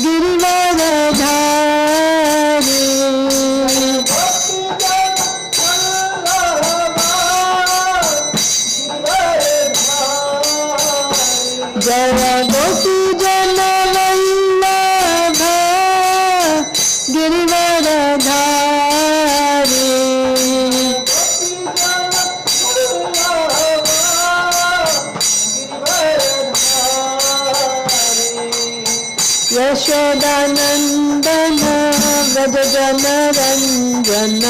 गिरिवरधारी जय गोपी जन वल्लभ गिरिवरधारी यशोदानंदन व्रज जन रंजन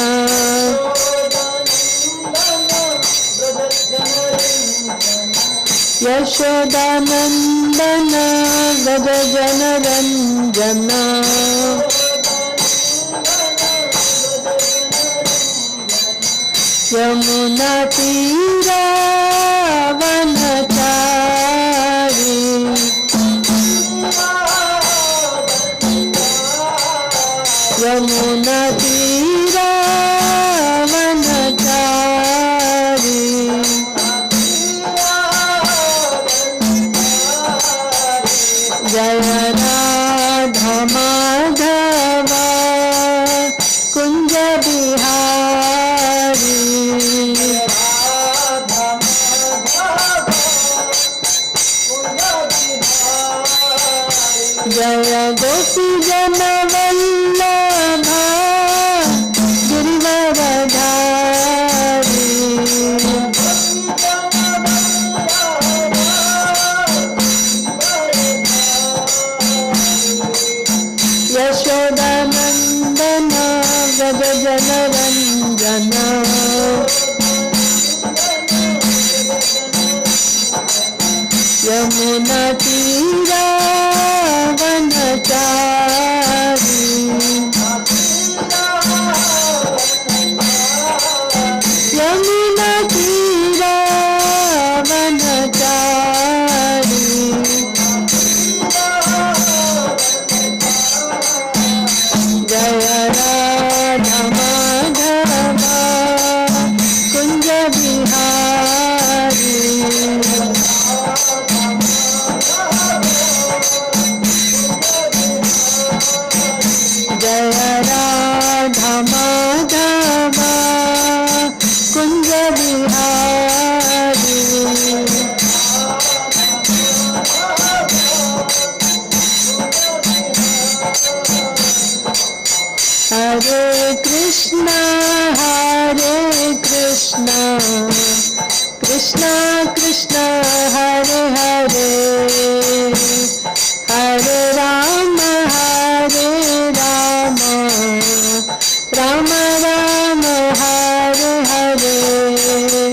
यशोदानंदन व्रज जन रंजन यमुना तीरा वनचारी यमुना तीरा वनचारी जय राधा माधव कुंज बिहारी जय गोपी जन वल्लभ गिरिवरधारी यशोदानंदन व्रज जन रंजन यमुना तीरा वनचारी यमुना तीरा वनचारी जय राधा माधव कुंज बिहारी जय राधा माधव कुंज बिहारी हरे कृष्णा कृष्णा कृष्णा हरे हरे हरे राम राम राम हरे हरे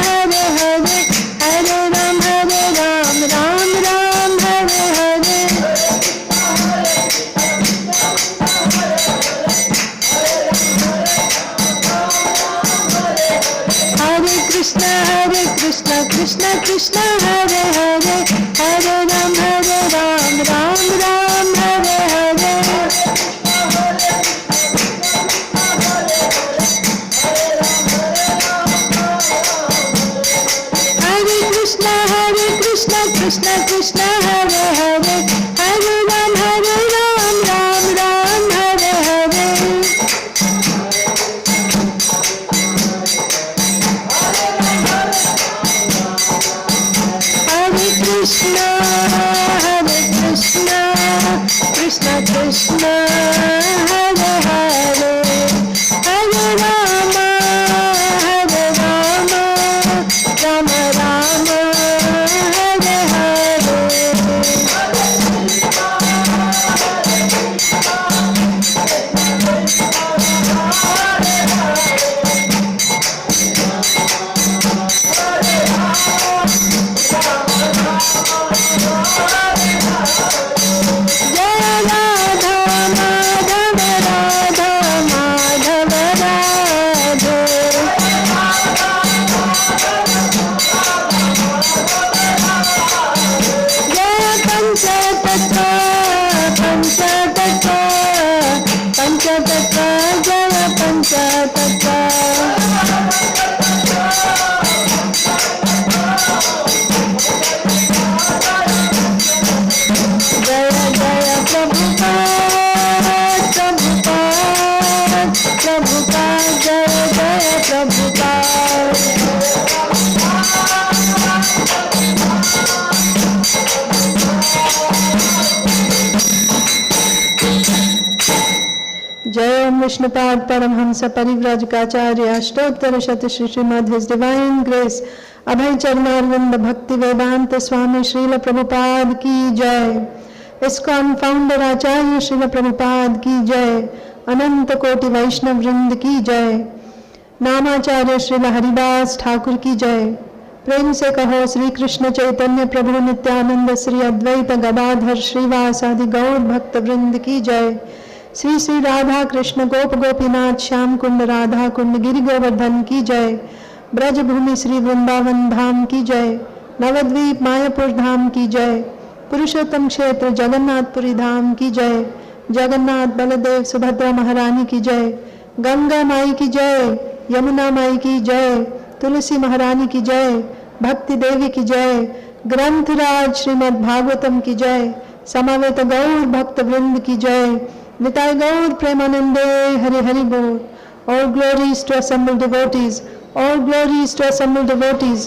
हरे हरे, हरे राम राम राम हरे हरे। हरे कृष्ण कृष्ण कृष्ण हरे हरे, हरे राम राम राम हरे हरे। हरे कृष्ण कृष्ण कृष्ण हरे हरे, हरे राम राम राम हरे हरे। हरे कृष्ण कृष्ण कृष्ण हरे हरे, हरे राम राम राम हरे हरे। जय राधा माधव राधा माधव राधे। जय पंचतत्व पंचतत्व पंचतत्व, जय पंचतत्व। जय जय प्रभुपाद प्रभुपाद प्रभुपाद, जय जय प्रभुपाद। जय ओम विष्णुपाद परमहंस परिव्राजकाचार्य अष्टोत्तर शत Shri Srimad his divine grace Abhay Charanaravinda Bhakti Vedanta Swami Srila Prabhupada की जय। इस्कॉन फाउंडर आचार्य श्रील प्रभुपाद की जय। अनंत कोटि वैष्णव वृंद की जय। नामाचार्य श्रील हरिदास ठाकुर की जय। प्रेम से कहो श्री कृष्ण चैतन्य प्रभु नित्यानंद श्री अद्वैत गदाधर श्रीवासादि गौर भक्त वृंद की जय। श्री श्री राधा कृष्ण गोप गोपीनाथ श्याम कुंड राधा कुंड गिरि गोवर्धन की जय। ब्रज भूमि श्री वृंदावन धाम की जय। नवद्वीप मायापुर धाम की जय। पुरुषोत्तम क्षेत्र जगन्नाथपुरी धाम की जय। जगन्नाथ बलदेव सुभद्रा महारानी की जय। गंगा माई की जय। यमुना माई की जय। तुलसी महारानी की जय। भक्ति देवी की जय। ग्रंथराज श्रीमद् भागवतम की जय। समवेत गौर भक्त वृंद की जय। निताय गौर प्रेमानंदे हरि हरि बोल। All glories to assembled devotees, all glories to assembled devotees,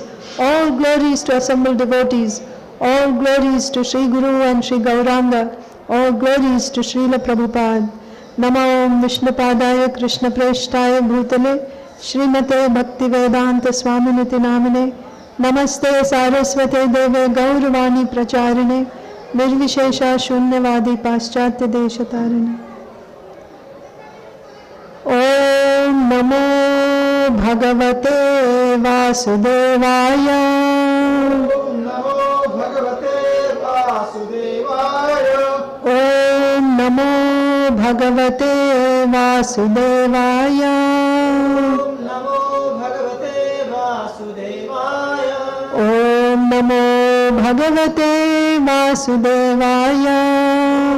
all glories to assembled devotees, all glories to Sri Guru and Sri Gauranga, all glories to Srila Prabhupada. Namo Om Vishnupadaya Krishna Preshtaya Bhutale Srimate Bhakti Vedanta Swaminiti Namine Namaste Saraswate Deve Gauravani Pracharine Nirvishesha Shunyavadi Paschatya Deshatarine. Om Namo Bhagavate Vasudevaya. Om Namo Bhagavate Vasudevaya. Om Namo Bhagavate Vasudevaya. Om Namo Bhagavate Vasudevaya. Om Namo Bhagavate Vasudevaya.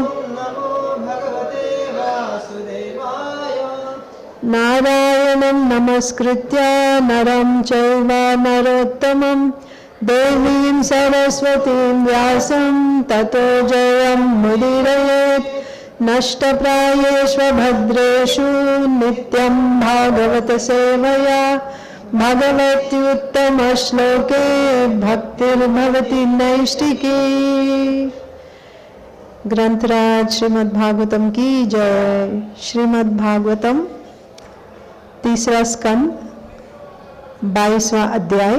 Om Namo Bhagavate Vasudevaya. Narayanam Namaskritya Naram Chaiva Narottamam Devim Saraswatim Vyasam Tato Jayam Mudirayet Nashtaprayeshva Bhadreshu Nityam Bhagavata Sevaya Bhagavati Uttama Shloke Bhaktir Bhavati Naishtiki. ग्रंथराज Shrimad Bhagavatam की जय। श्रीमद् भागवतम तीसरा स्कंद 22वां अध्याय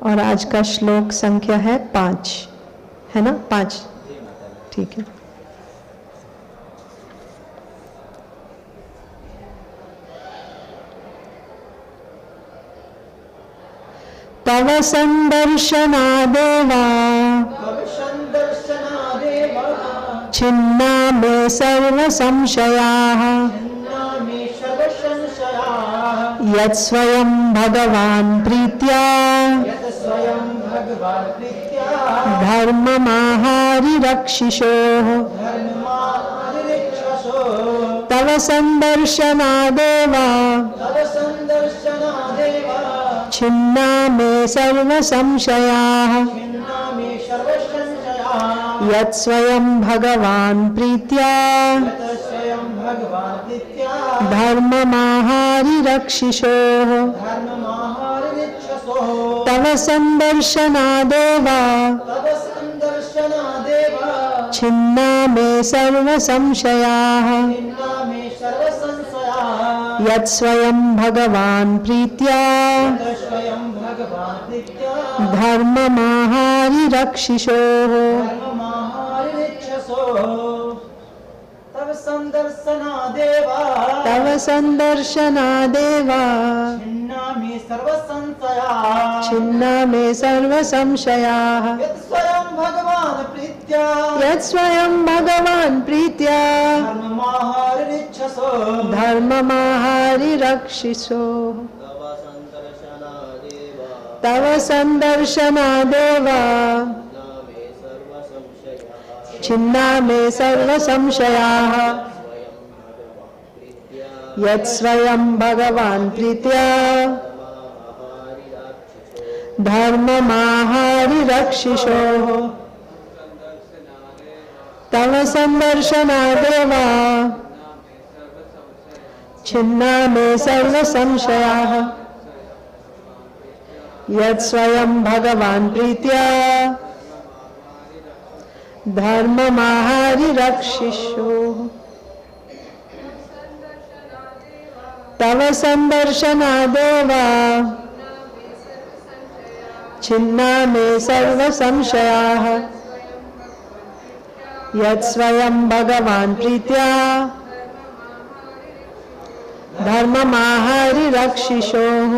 और आज का श्लोक संख्या है 5, है ना? 5, ठीक है। तव संदर्शनादेवा तव संदर्शनादेव छिन्ना मे सर्व संशयाः छिन्नामि सर्वसंशयाः यत् स्वयं भगवान् प्रीत्या यत् स्वयं भगवान् प्रीत्या धर्ममाहारिरक्षिषोः धर्मादिरिक्षसो तव संदर्शनादेवा तव संदर्शनादेव छिन्ना मे सर्व संशयाः छिन्नामि सर्वसंशयाः यत् स्वयं भगवान् प्रीत्या यत् स्वयं भगवान् प्रीत्या धर्ममाहारिरक्षिषोः धर्ममाहारिरक्षसो तव संदर्शनादेवा तव संदर्शनादेव छिन्ना मे सर्व संशयाः छिन्नामि सर्वसंशयाः यत् स्वयं भगवान् प्रीत्या यत् स्वयं भगवान् प्रीत्या धर्ममाहारिरक्षिषोः धर्ममाहारिरक्षसो तव संदर्शनादेव तव संदर्शनादेवा छिन्नामि सर्वसंशयाः छिन्ना मे सर्व संशयाः यत् स्वयं भगवान् प्रीत्या यत् स्वयं भगवान् प्रीत्या धर्ममाहारिरक्षसो धर्ममाहारिरक्षिषोः तव संदर्शनादेव तव संदर्शनादेवा छिन्ना मे सर्व संशयाः यत् स्वयं भगवान् प्रीत्या धर्ममाहारिरक्षिषोः तव संदर्शनादेवा छिन्ना मे सर्व संशयाः यत् स्वयं भगवान् प्रीत्या धर्ममाहारिरक्षिषोः तव संदर्शनादेवा छिन्ना मे सर्व संशयाः यत् स्वयं भगवान् प्रीत्या धर्ममाहारिरक्षिषोः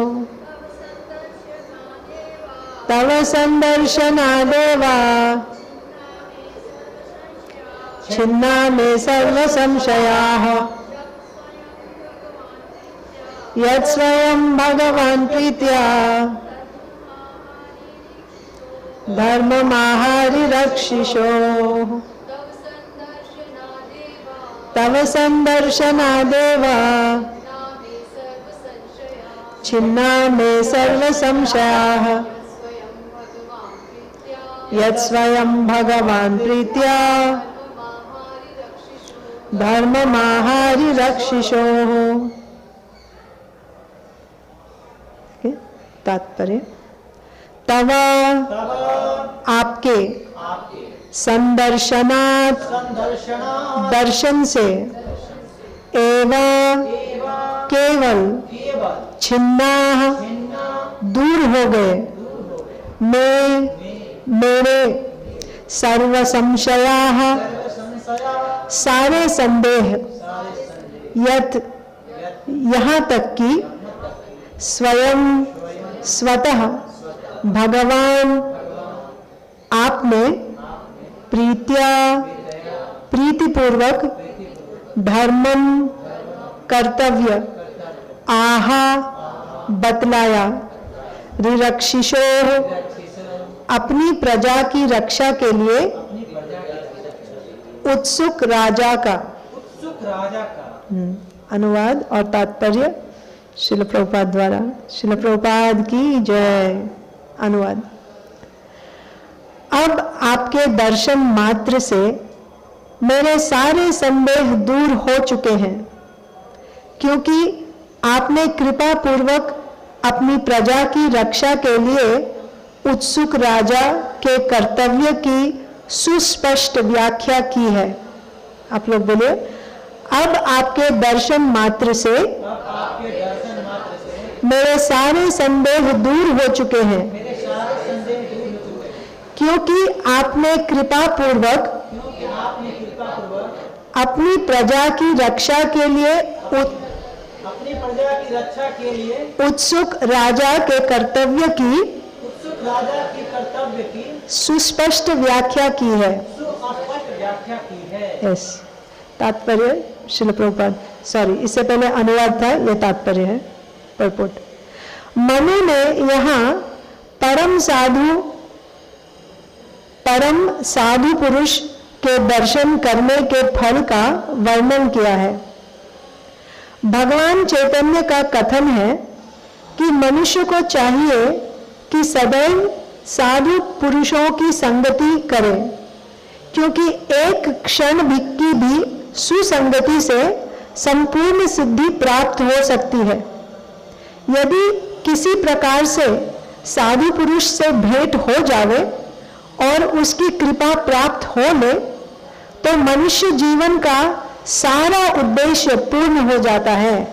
तव संदर्शनादेवा छिन्ना मे सर्व संशयाः यत् स्वयं भगवान् प्रीत्या धर्ममाहारिरक्षिषोः तव संदर्शनादेवा छिन्ना मे सर्व संशयाः यत् स्वयं भगवान् प्रीत्या धर्ममाहारिरक्षिषोः तात्पर्य तव तव आपके आपके संदर्शनात् संदर्शनात् दर्शन से एवं केवल केवल छिन्नाः छिन्ना दूर हो गए मैं मेरे सर्व संशयाः संशया सारे संदेह यत् यहाँ तक कि स्वयं स्वतः भगवान आपने प्रीत्या प्रीतिपूर्वक धर्मम कर्तव्य आहा बतलाया रिरक्षिषोः अपनी प्रजा की रक्षा के लिए उत्सुक राजा का उत्सुक राजा का अनुवाद और तात्पर्य श्रील प्रभुपाद द्वारा। श्रील प्रभुपाद की जय। अनुवाद। अब आपके दर्शन मात्र से मेरे सारे संदेह दूर हो चुके हैं, क्योंकि आपने कृपा पूर्वक अपनी प्रजा की रक्षा के लिए उत्सुक राजा के कर्तव्य की सुस्पष्ट व्याख्या की है। आप लोग बोलिए, अब आपके दर्शन मात्र से मेरे सारे संदेह दूर हो चुके हैं, क्योंकि आपने कृपा पूर्वक अपनी प्रजा की रक्षा के लिए उत्सुक राजा के कर्तव्य की राजा की कर्तव्य की सुस्पष्ट व्याख्या की है। सुस्पष्ट व्याख्या की है। यस, तात्पर्य श्रील प्रभुपाद, सॉरी इससे पहले अनुवाद था, यह तात्पर्य है, परपोट। मनु ने यहाँ परम साधु पुरुष के दर्शन करने के फल का वर्णन किया है। भगवान चैतन्य का कथन है कि मनुष्य को चाहिए कि सदैव साधु पुरुषों की संगति करे, क्योंकि एक क्षण की भी सुसंगति से संपूर्ण सिद्धि प्राप्त हो सकती है। यदि किसी प्रकार से साधु पुरुष से भेंट हो जावे और उसकी कृपा प्राप्त हो ले तो मनुष्य जीवन का सारा उद्देश्य पूर्ण हो जाता है।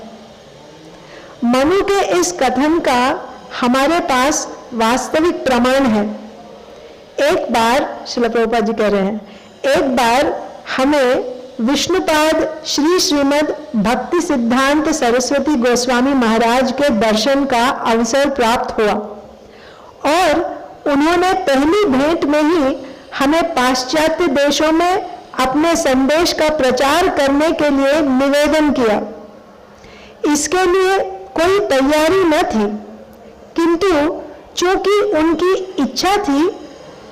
मनु के इस कथन का हमारे पास वास्तविक प्रमाण है। एक बार श्रील प्रभुपाद जी कह रहे हैं, एक बार हमें विष्णुपाद श्री श्रीमद् भक्ति सिद्धांत सरस्वती गोस्वामी महाराज के दर्शन का अवसर प्राप्त हुआ और उन्होंने पहली भेंट में ही हमें पाश्चात्य देशों में अपने संदेश का प्रचार करने के लिए निवेदन किया। इसके लिए कोई तैयारी न थी, किंतु चूंकि उनकी इच्छा थी,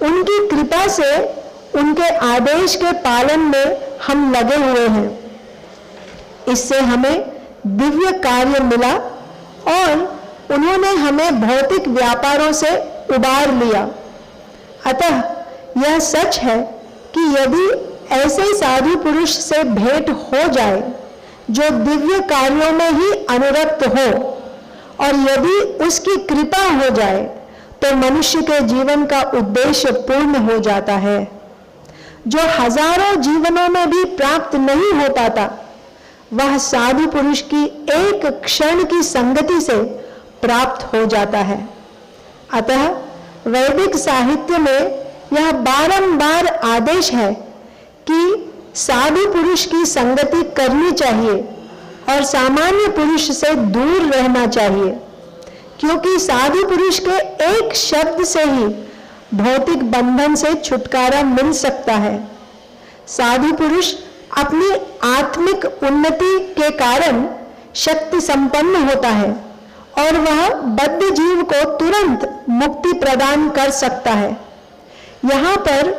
उनकी कृपा से उनके आदेश के पालन में हम लगे हुए हैं। इससे हमें दिव्य कार्य मिला और उन्होंने हमें भौतिक व्यापारों से उबार लिया। अतः यह सच है कि यदि ऐसे साधु पुरुष से भेंट हो जाए जो दिव्य कार्यों में ही अनुरक्त हो और यदि उसकी कृपा हो जाए तो मनुष्य के जीवन का उद्देश्य पूर्ण हो जाता है। जो हजारों जीवनों में भी प्राप्त नहीं हो पाता, वह साधु पुरुष की एक क्षण की संगति से प्राप्त हो जाता है। अतः वैदिक साहित्य में यह बारंबार आदेश है कि साधु पुरुष की संगति करनी चाहिए और सामान्य पुरुष से दूर रहना चाहिए, क्योंकि साधु पुरुष के एक शब्द से ही भौतिक बंधन से छुटकारा मिल सकता है। साधु पुरुष अपनी आत्मिक उन्नति के कारण शक्ति संपन्न होता है और वह बद्ध जीव को तुरंत मुक्ति प्रदान कर सकता है। यहाँ पर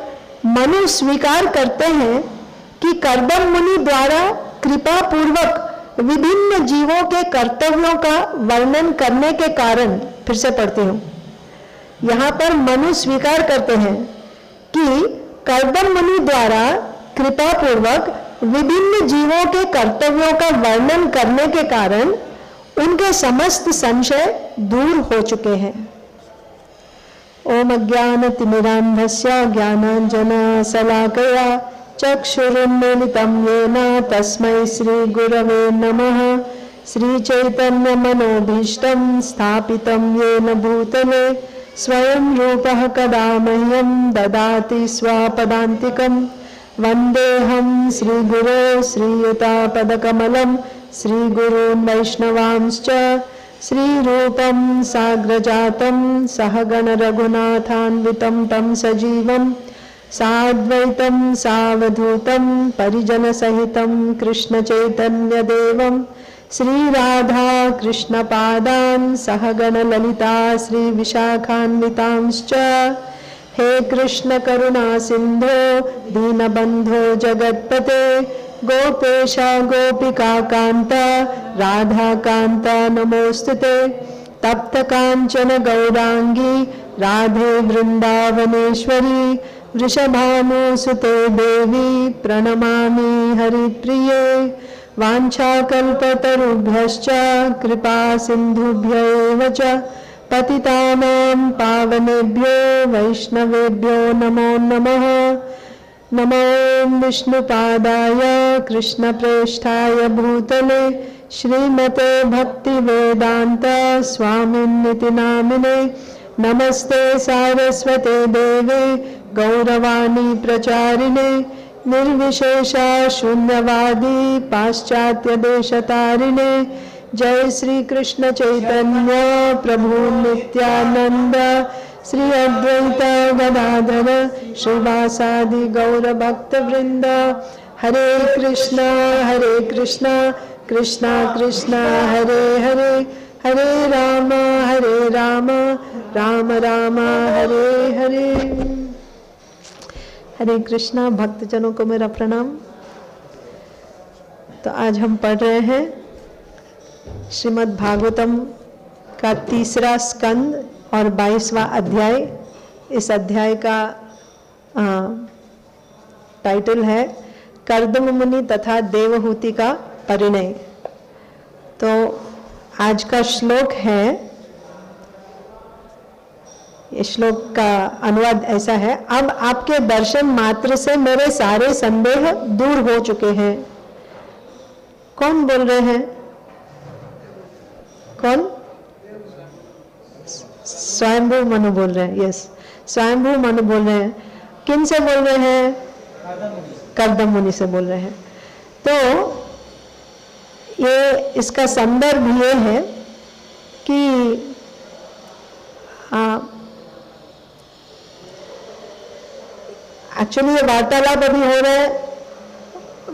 मनु स्वीकार करते हैं कि कर्दम मुनि द्वारा कृपा पूर्वक विभिन्न जीवों के कर्तव्यों का वर्णन करने के कारण, फिर से पढ़ती हूँ, यहाँ पर मनु स्वीकार करते हैं कि कर्दम मुनि द्वारा कृपा पूर्वक विभिन्न जीवों के कर्तव्यों का वर्णन करने के कारण उनके समस्त संशय दूर हो चुके हैं। ओम अज्ञानतिमिरान्धस्य ज्ञानाञ्जनशलाकया चक्षुरुन्मीलितं येन तस्मै श्रीगुरवे नमः। श्रीचैतन्यमनोभीष्टं स्थापितं येन भूतले स्वयं रूपः कदा मह्यं ददाति स्वपदान्तिकम्। वन्देऽहं श्रीगुरो श्रीयुतापदकमलं श्रीगुरून् वैष्णवांश्च श्रीरूपं साग्रजातं सहगण रघुनाथान्वितं तं सजीवं साद्वैतं सावधूतं परिजनसहितं कृष्णचैतन्यदेवं श्रीराधा कृष्णपादान् सहगण ललिता श्रीविशाखान्वितांश्च। हे कृष्ण करुणा सिंधो दीनबंधो जगत्पते गोपेश गोपिका कांत राधा कांत नमोस्तुते। तप्त कांचन गौरांगी राधे वृंदावनेश्वरी वृषभानुसुते देवी प्रणमामि हरिप्रिये। वाञ्छाकल्पतरुभ्यश्च कृपा सिन्धुभ्यैव च पतितानां पावनेभ्यो वैष्णवेभ्यो नमो नमः। नमो विष्णुपादाय कृष्णप्रेष्ठाय भूतले श्रीमते भक्तिवेदांत स्वामिन्निति नामिने। नमस्ते सारस्वते देवे गौरवाणी प्रचारिणे निर्विशेषा शून्यवादी पाश्चात्य देशतारिणे। जय श्री कृष्ण चैतन्य प्रभु नित्यानंद श्री अद्वैत गदाधर श्रीवासादि गौर भक्त वृंद। हरे कृष्णा कृष्णा कृष्णा हरे हरे, हरे राम राम राम हरे हरे। हरे कृष्णा। भक्तजनों को मेरा प्रणाम। तो आज हम पढ़ रहे हैं श्रीमद् भागवतम का 3रा स्कंद और 22वां अध्याय। इस अध्याय का टाइटल है कर्दम मुनि तथा देवहूति का परिणय। तो आज का श्लोक है, इस श्लोक का अनुवाद ऐसा है। अब आपके दर्शन मात्र से मेरे सारे संदेह दूर हो चुके हैं। कौन बोल रहे हैं? कौन? स्वयंभू मनु बोल रहे हैं। यस, स्वयंभू मनु बोल रहे हैं। किन से बोल रहे हैं? कर्दम मुनि से बोल रहे हैं। तो ये इसका संदर्भ ये है कि एक्चुअली ये वार्तालाप अभी हो रहा है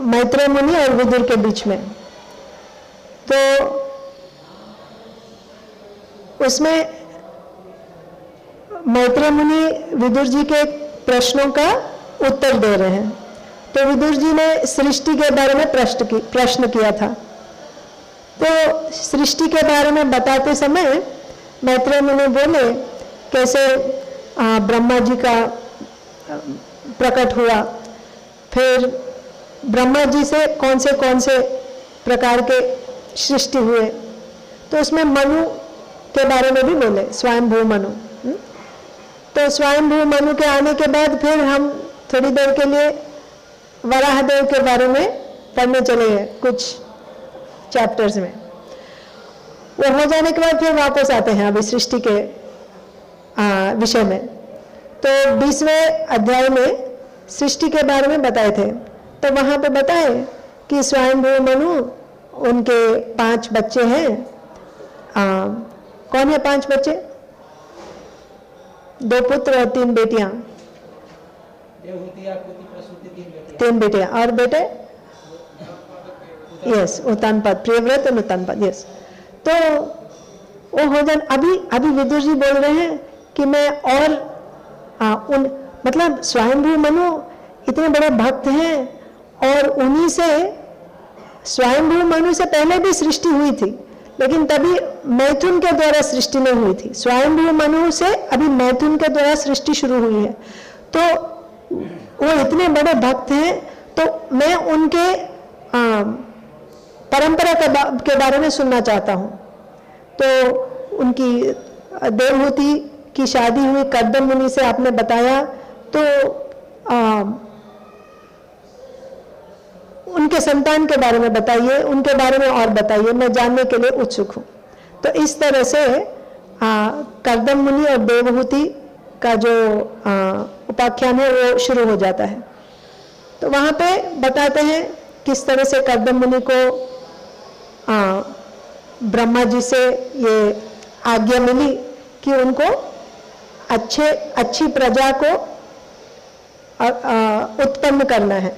मैत्रेय मुनि और विदुर के बीच में। तो उसमें मैत्रेय मुनि विदुर जी के प्रश्नों का उत्तर दे रहे हैं। तो विदुर जी ने सृष्टि के बारे में प्रश्न किया था। तो सृष्टि के बारे में बताते समय मैत्रेय मुनि बोले कैसे ब्रह्मा जी का प्रकट हुआ, फिर ब्रह्मा जी से कौन से प्रकार के सृष्टि हुए। तो उसमें मनु के बारे में भी बोले, स्वयंभू मनु। तो स्वयंभू मनु के आने के बाद फिर हम थोड़ी देर के लिए वराहदेव के बारे में पढ़ने चले गए कुछ चैप्टर्स में। वो हो जाने के बाद फिर वापस आते हैं अभी सृष्टि के विषय में। तो 20वें अध्याय में सृष्टि के बारे में बताए थे। तो वहां पे बताए कि स्वयंभू मनु, उनके 5 बच्चे हैं। कौन है 5 बच्चे? 2 पुत्र और 3 बेटियां। 3 बेटियां और बेटे? यस, उत्तानपाद, प्रियव्रत और उत्तानपाद। यस। तो वो हो जाए। अभी विदुर जी बोल रहे हैं कि मैं और मतलब स्वयंभू मनु इतने बड़े भक्त हैं और उन्हीं से, स्वयंभू मनु से पहले भी सृष्टि हुई थी, लेकिन तभी मैथुन के द्वारा सृष्टि नहीं हुई थी। स्वयंभू मनु से अभी मैथुन के द्वारा सृष्टि शुरू हुई है। तो वो इतने बड़े भक्त हैं, तो मैं उनके परंपरा के बारे में सुनना चाहता हूँ। तो उनकी देवहूति की शादी हुई कर्दम मुनि से, आपने बताया। तो उनके संतान के बारे में बताइए, उनके बारे में और बताइए, मैं जानने के लिए उत्सुक हूँ। तो इस तरह से कर्दम मुनि और देवहूति का जो उपाख्यान है वो शुरू हो जाता है। तो वहाँ पे बताते हैं किस तरह से कर्दम मुनि को ब्रह्मा जी से ये आज्ञा मिली कि उनको अच्छी प्रजा को उत्पन्न करना है।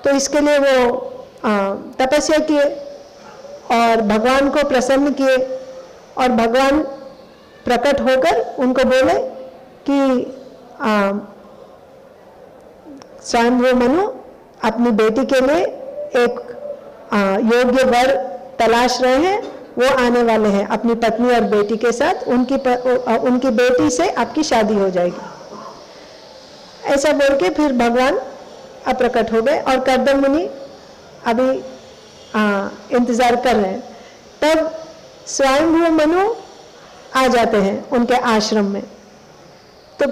तो इसके लिए वो तपस्या किए और भगवान को प्रसन्न किए, और भगवान प्रकट होकर उनको बोले कि स्वयंभू मनु अपनी बेटी के लिए एक योग्य वर तलाश रहे हैं, वो आने वाले हैं अपनी पत्नी और बेटी के साथ, उनकी बेटी से आपकी शादी हो जाएगी। ऐसा बोल के फिर भगवान अप्रकट हो गए और कर्दम मुनि अभी इंतजार कर रहे हैं। तब स्वयंभू मनु आ जाते हैं उनके आश्रम में। तो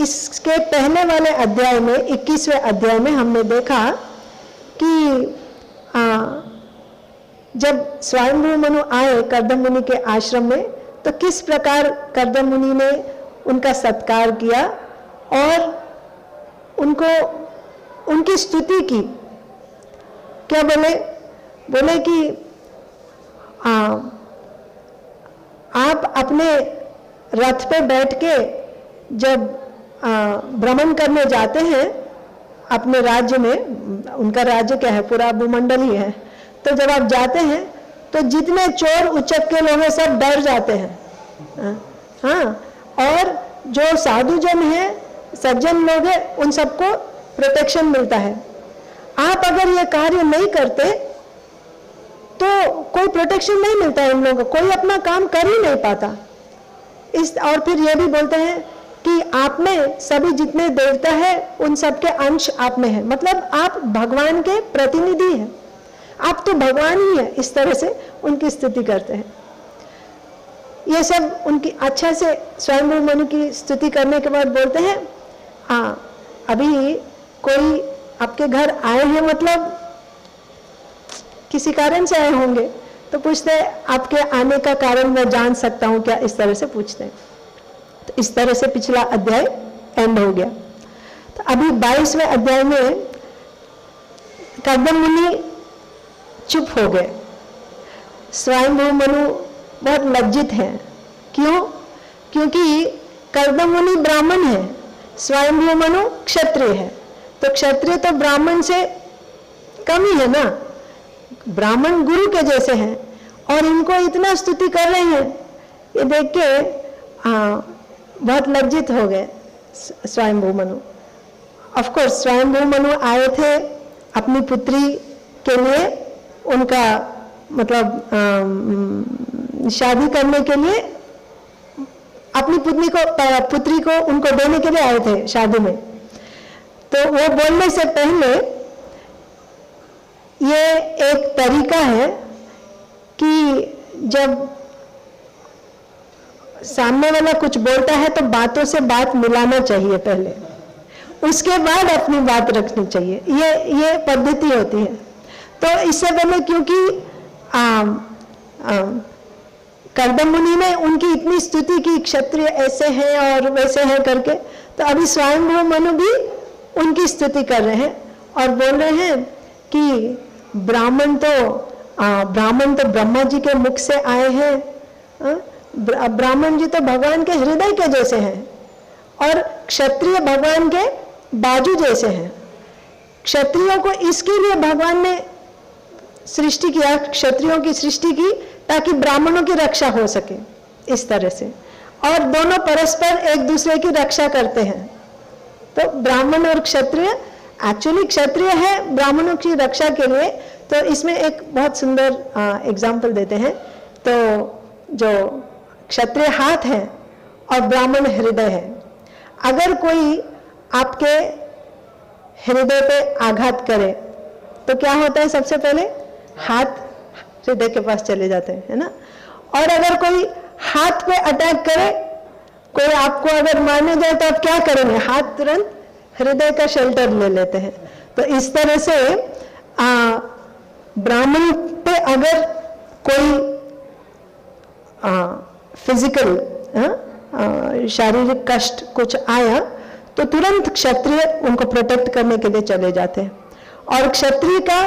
इसके पहले वाले अध्याय में, 21वें अध्याय में हमने देखा कि जब स्वयंभू मनु आए कर्दम मुनि के आश्रम में, तो किस प्रकार कर्दम मुनि ने उनका सत्कार किया और उनको उनकी स्तुति की। क्या बोले कि आप अपने रथ पे बैठ के जब भ्रमण करने जाते हैं अपने राज्य में, उनका राज्य क्या है, पूरा भूमंडल ही है, तो जब आप जाते हैं तो जितने चोर उचक्के लोग हैं सब डर जाते हैं। हाँ, और जो साधु जन है, सज्जन लोग हैं, उन सबको प्रोटेक्शन मिलता है। आप अगर ये कार्य नहीं करते तो कोई प्रोटेक्शन नहीं मिलता है इन लोगों को, कोई अपना काम कर ही नहीं पाता। और फिर ये भी बोलते हैं कि आप में सभी जितने देवता है उन सबके अंश आप में है, मतलब आप भगवान के प्रतिनिधि हैं, आप तो भगवान ही है। इस तरह से उनकी स्तुति करते हैं। ये सब उनकी अच्छा से स्वयंभू मनु की स्तुति करने के बाद बोलते हैं, हाँ अभी कोई आपके घर आए हैं, मतलब किसी कारण से आए होंगे, तो पूछते हैं आपके आने का कारण मैं जान सकता हूं क्या, इस तरह से पूछते हैं। तो इस तरह से पिछला अध्याय एंड हो गया। तो अभी 22वें अध्याय में कर्दम मुनि चुप हो गए। स्वयंभू मनु बहुत लज्जित हैं। क्यों? क्योंकि कर्दम मुनि ब्राह्मण है, स्वयंभू मनु क्षत्रिय है। तो क्षत्रिय तो ब्राह्मण से कम ही है ना, ब्राह्मण गुरु के जैसे हैं, और इनको इतना स्तुति कर रहे हैं। ये देख के बहुत लज्जित हो गए स्वयंभू मनु। ऑफ कोर्स स्वयंभू मनु आए थे अपनी पुत्री के लिए, उनका मतलब शादी करने के लिए, अपनी पुत्री को उनको देने के लिए आए थे शादी में। तो वो बोलने से पहले ये एक तरीका है कि जब सामने वाला कुछ बोलता है तो बातों से बात मिलाना चाहिए पहले, उसके बाद अपनी बात रखनी चाहिए। ये पद्धति होती है। तो इससे पहले क्योंकि कर्दम मुनि ने उनकी इतनी स्तुति की, क्षत्रिय ऐसे हैं और वैसे हैं करके, तो अभी स्वयंभू मनु भी उनकी स्तुति कर रहे हैं और बोल रहे हैं कि ब्राह्मण तो ब्रह्मा जी के मुख से आए हैं, ब्राह्मण जी तो भगवान के हृदय के जैसे हैं, और क्षत्रिय भगवान के बाजू जैसे हैं। क्षत्रियों को इसके लिए भगवान ने सृष्टि किया, क्षत्रियों की सृष्टि की, ताकि ब्राह्मणों की रक्षा हो सके इस तरह से, और दोनों परस्पर एक दूसरे की रक्षा करते हैं। तो ब्राह्मण और क्षत्रिय, एक्चुअली क्षत्रिय है ब्राह्मणों की रक्षा के लिए। तो इसमें एक बहुत सुंदर एग्जाम्पल देते हैं। तो जो क्षत्रिय हाथ है और ब्राह्मण हृदय है, अगर कोई आपके हृदय पे आघात करे तो क्या होता है? सबसे पहले हाथ हृदय के पास चले जाते हैं, है ना। और अगर कोई हाथ पे अटैक करे, कोई आपको अगर मारने जाए तो आप क्या करेंगे? हाथ तुरंत हृदय का शेल्टर ले लेते हैं। तो इस तरह से ब्राह्मण पे अगर कोई फिजिकल शारीरिक कष्ट कुछ आया तो तुरंत क्षत्रिय उनको प्रोटेक्ट करने के लिए चले जाते हैं। और क्षत्रिय का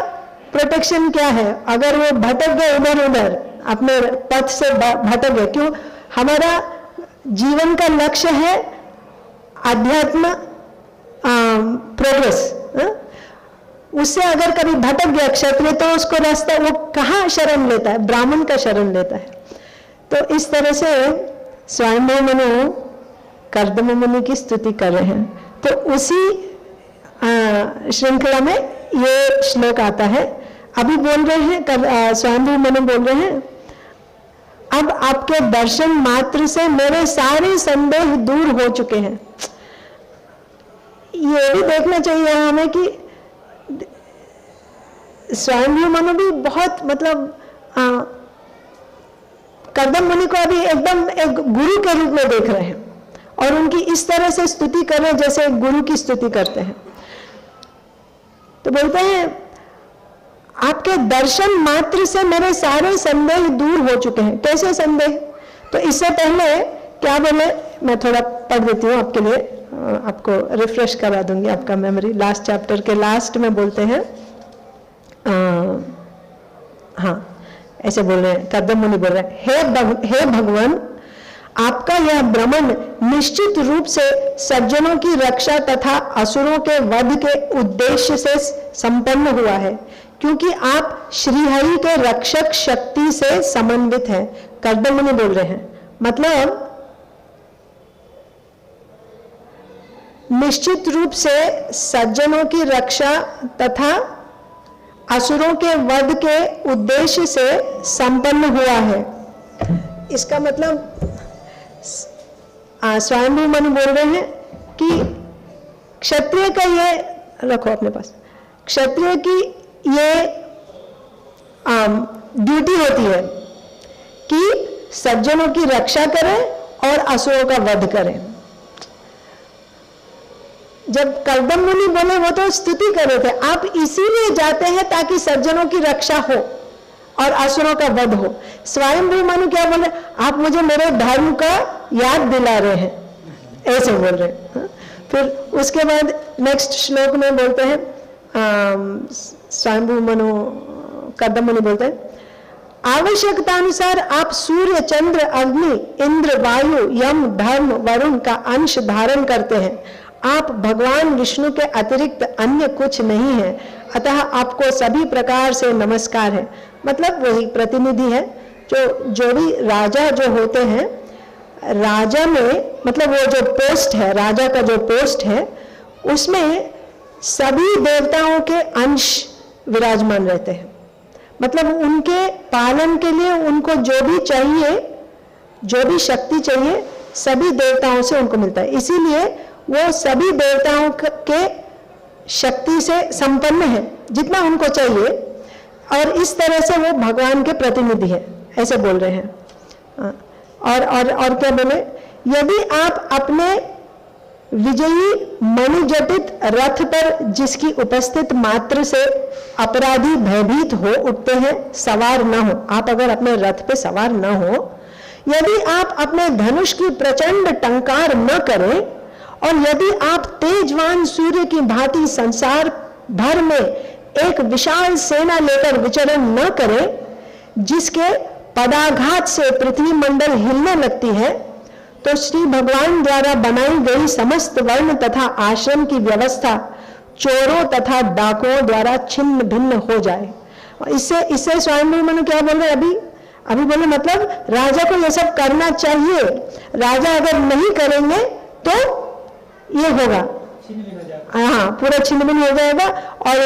प्रोटेक्शन क्या है? अगर वो भटक गए इधर उधर, अपने पथ से भटक गए, क्यों? हमारा जीवन का लक्ष्य है अध्यात्म प्रोग्रेस। उससे अगर कभी भटक गया क्षत्रिय तो उसको रास्ता, वो कहाँ शरण लेता है? ब्राह्मण का शरण लेता है। तो इस तरह से स्वयंभू मनु कर्दम मुनि की स्तुति कर रहे हैं। तो उसी श्रृंखला में ये श्लोक आता है। अभी बोल रहे हैं, स्वयंभू मनु बोल रहे हैं, अब आपके दर्शन मात्र से मेरे सारे संदेह दूर हो चुके हैं। ये भी देखना चाहिए हमें कि स्वयंभू मनु भी बहुत मतलब कर्दम मुनि को अभी एकदम एक गुरु के रूप में देख रहे हैं और उनकी इस तरह से स्तुति कर रहे हैं जैसे एक गुरु की स्तुति करते हैं। तो बोलते हैं आपके दर्शन मात्र से मेरे सारे संदेह दूर हो चुके हैं। कैसे संदेह? तो इससे पहले क्या बोले, मैं थोड़ा पढ़ देती हूँ आपके लिए, आपको रिफ्रेश करा दूंगी आपका मेमोरी। लास्ट चैप्टर के लास्ट में बोलते हैं, हाँ ऐसे बोल रहे हैं, कर्दम मुनि बोल रहे हैं, हे भगवान, आपका यह भ्रमण निश्चित रूप से सज्जनों की रक्षा तथा असुरों के वध के उद्देश्य से संपन्न हुआ है, क्योंकि आप श्रीहरि के रक्षक शक्ति से समन्वित हैं। कर्दम मुनि बोल रहे हैं, मतलब निश्चित रूप से सज्जनों की रक्षा तथा असुरों के वध के उद्देश्य से संपन्न हुआ है। इसका मतलब स्वयंभू मनु बोल रहे हैं कि क्षत्रिय का ये रखो अपने पास, क्षत्रिय की ये ड्यूटी होती है कि सज्जनों की रक्षा करें और असुरों का वध करें। जब कर्दम मुनि बोले वो तो स्तुति कर रहे थे, आप इसीलिए जाते हैं ताकि सज्जनों की रक्षा हो और असुरों का वध हो। स्वयंभू मनु क्या बोल रहे, आप मुझे मेरे धर्म का याद दिला रहे हैं, ऐसे बोल रहे हैं। फिर उसके बाद नेक्स्ट श्लोक में बोलते हैं, स्वयंभू मनु कर्दम मुनि बोलते हैं, आवश्यकता अनुसार आप सूर्य, चंद्र, अग्नि, इंद्र, वायु, यम, धर्म, वरुण का अंश धारण करते हैं। आप भगवान विष्णु के अतिरिक्त अन्य कुछ नहीं है, अतः आपको सभी प्रकार से नमस्कार है। मतलब वही प्रतिनिधि है, जो भी राजा जो होते हैं, राजा में मतलब वो जो पोस्ट है, राजा का जो पोस्ट है, उसमें सभी देवताओं के अंश विराजमान रहते हैं। मतलब उनके पालन के लिए उनको जो भी चाहिए, जो भी शक्ति चाहिए, सभी देवताओं से उनको मिलता है। इसीलिए वो सभी देवताओं के शक्ति से संपन्न है, जितना उनको चाहिए, और इस तरह से वो भगवान के प्रतिनिधि है, ऐसे बोल रहे हैं। और क्या बोले, यदि आप अपने विजयी मणिजटित रथ पर जिसकी उपस्थित मात्र से अपराधी भयभीत हो उठते हैं, सवार न हो, आप अगर अपने रथ पे सवार न हो, यदि आप अपने धनुष की प्रचंड टंकार न करें, और यदि आप तेजवान सूर्य की भांति संसार भर में एक विशाल सेना लेकर विचरण न करें, जिसके पदाघात से पृथ्वी मंडल हिलने लगती है, तो श्री भगवान द्वारा बनाई गई समस्त वर्ण तथा आश्रम की व्यवस्था चोरों तथा डाकुओं द्वारा छिन्न भिन्न हो जाए। इससे स्वयंभू मनु क्या बोल रहे, अभी बोले, मतलब राजा को यह सब करना चाहिए, राजा अगर नहीं करेंगे तो ये होगा, हाँ, पूरा छिन्न भिन्न हो जाएगा, और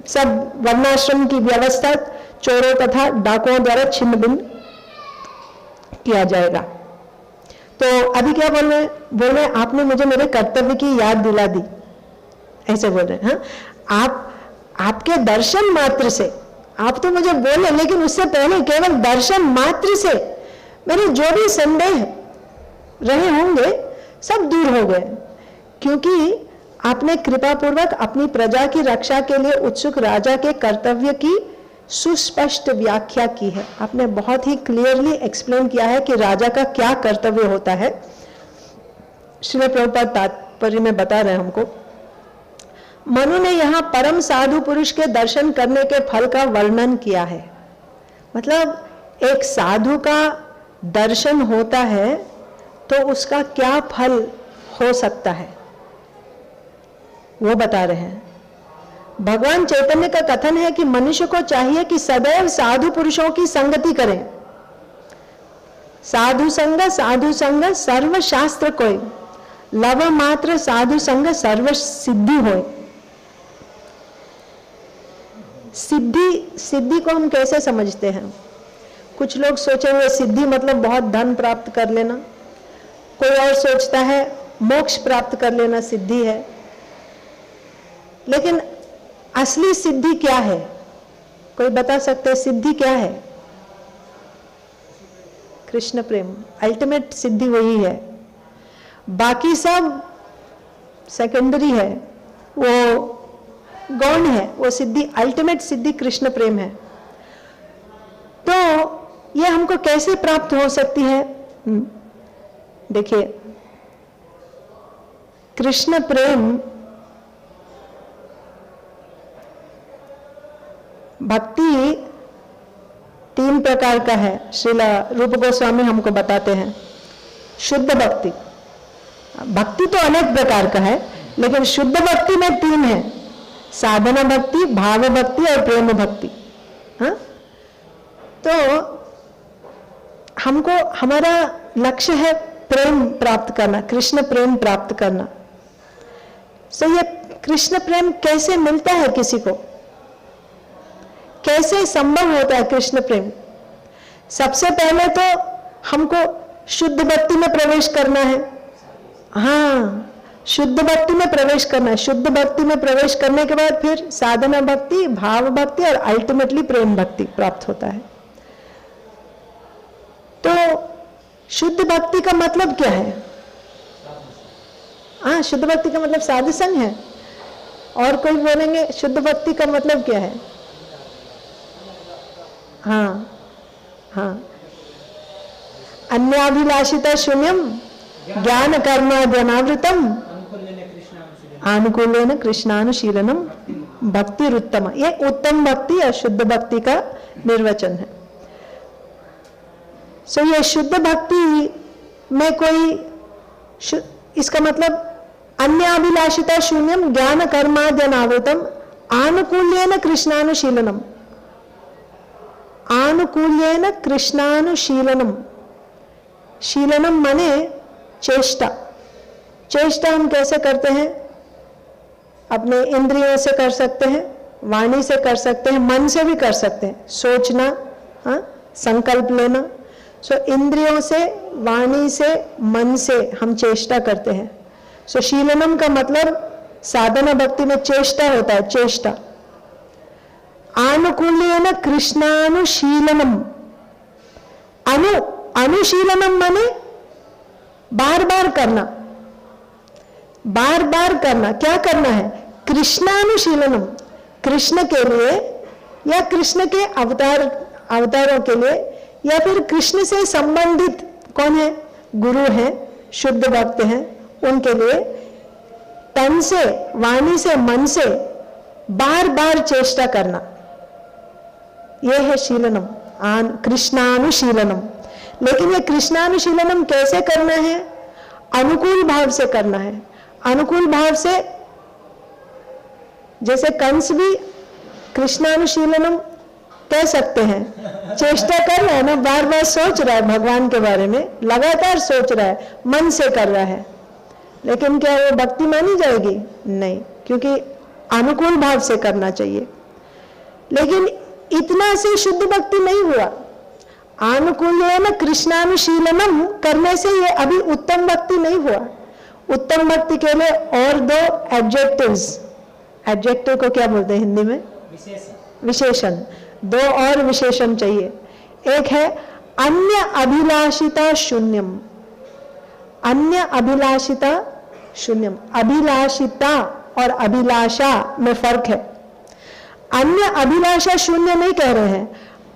सब वर्णाश्रम की व्यवस्था चोरों तथा डाकुओं द्वारा छिन्न भिन्न किया जाएगा। तो अभी क्या बोल रहे हैं, आपने मुझे मेरे कर्तव्य की याद दिला दी, ऐसे बोल रहे हैं। हाँ, आपके दर्शन मात्र से, आप तो मुझे बोले, लेकिन उससे पहले केवल दर्शन मात्र से मेरे जो भी संदेह रहे होंगे सब दूर हो गए, क्योंकि आपने कृपा पूर्वक अपनी प्रजा की रक्षा के लिए उत्सुक राजा के कर्तव्य की सुस्पष्ट व्याख्या की है। आपने बहुत ही क्लियरली एक्सप्लेन किया है कि राजा का क्या कर्तव्य होता है। श्रील प्रभुपाद तात्पर्य में बता रहे हैं हमको, मनु ने यहाँ परम साधु पुरुष के दर्शन करने के फल का वर्णन किया है। मतलब एक साधु का दर्शन होता है तो उसका क्या फल हो सकता है वो बता रहे हैं। भगवान चैतन्य का कथन है कि मनुष्य को चाहिए कि सदैव साधु पुरुषों की संगति करें। साधु संग सर्व शास्त्र कोई, लव मात्र साधु संग सर्व सिद्धि होय। सिद्धि को हम कैसे समझते हैं? कुछ लोग सोचेंगे सिद्धि मतलब बहुत धन प्राप्त कर लेना, कोई और सोचता है मोक्ष प्राप्त कर लेना सिद्धि है। लेकिन असली सिद्धि क्या है? कोई बता सकते हैं सिद्धि क्या है? कृष्ण प्रेम, अल्टीमेट सिद्धि वही है, बाकी सब सेकेंडरी है, वो गौण है। वो सिद्धि, अल्टीमेट सिद्धि कृष्ण प्रेम है। तो ये हमको कैसे प्राप्त हो सकती है? देखिए, कृष्ण प्रेम भक्ति 3 प्रकार का है। श्रील रूप गोस्वामी हमको बताते हैं। शुद्ध भक्ति, भक्ति तो अनेक प्रकार का है, लेकिन शुद्ध भक्ति में 3 है, साधना भक्ति, भाव भक्ति और प्रेम भक्ति। हाँ, तो हमको हमारा लक्ष्य है प्रेम प्राप्त करना, कृष्ण प्रेम प्राप्त करना। सो ये कृष्ण प्रेम कैसे मिलता है किसी को, कैसे संभव होता है कृष्ण प्रेम? सबसे पहले तो हमको शुद्ध भक्ति में प्रवेश करना है। हाँ, शुद्ध भक्ति में प्रवेश करना है। शुद्ध भक्ति में प्रवेश करने के बाद फिर साधना भक्ति, भाव भक्ति और अल्टीमेटली प्रेम भक्ति प्राप्त होता है। तो शुद्ध भक्ति का मतलब क्या है? हाँ, शुद्ध भक्ति का मतलब साधु संग है। और कोई बोलेंगे शुद्ध भक्ति का मतलब क्या है? हाँ हाँ, अन्याभिलाषिता शून्यम ज्ञान कर्म ज्ञानावृतम आनुकूलेन कृष्णानुशीलनम भक्तिरुत्तम। ये उत्तम भक्ति या शुद्ध भक्ति का निर्वचन है। सो ये शुद्ध भक्ति में कोई इसका मतलब अन्याभिलाषिता शून्यम ज्ञान कर्माद्यनावृतम आनुकूल्येन कृष्णानुशीलनम। आनुकूल्येन कृष्णानुशीलनम, शीलनम माने चेष्टा। चेष्टा हम कैसे करते हैं? अपने इंद्रियों से कर सकते हैं, वाणी से कर सकते हैं, मन से भी कर सकते हैं। सोचना, हाँ, संकल्प लेना। सो इंद्रियों से, वाणी से, मन से हम चेष्टा करते हैं। सो शीलनम का मतलब साधना भक्ति में चेष्टा होता है, चेष्टा। आनुकूल्येन कृष्णानुशीलनम, अनुशीलनम माने बार बार करना, बार बार करना। क्या करना है? कृष्णानुशीलनम, कृष्ण के लिए या कृष्ण के अवतारों के लिए, या फिर कृष्ण से संबंधित कौन है? गुरु हैं, शुद्ध भक्त हैं, उनके लिए तन से, वाणी से, मन से बार बार चेष्टा करना, यह है शीलनम, कृष्णानुशीलनम। लेकिन ये कृष्णानुशीलनम कैसे करना है? अनुकूल भाव से करना है। अनुकूल भाव से, जैसे कंस भी कृष्णानुशीलनम कह सकते हैं, चेष्टा कर रहा है ना, बार बार सोच रहा है भगवान के बारे में, लगातार सोच रहा है, मन से कर रहा है, लेकिन क्या वो भक्ति मानी जाएगी? नहीं, क्योंकि अनुकूल भाव से करना चाहिए। लेकिन इतना से शुद्ध भक्ति नहीं हुआ। आनुकूल्येन कृष्णानुशीलनम करने से ये अभी उत्तम भक्ति नहीं हुआ। उत्तम भक्ति के लिए और 2 एडजेक्टिव्स, एडजेक्टिव को क्या बोलते हैं हिंदी में? विशेषण। 2 और विशेषण चाहिए। एक है अन्य अभिलाषिता शून्यम। अन्य अभिलाषिता शून्यम, अभिलाषिता और अभिलाषा में फर्क है। अन्य अभिलाषा शून्य नहीं कह रहे हैं,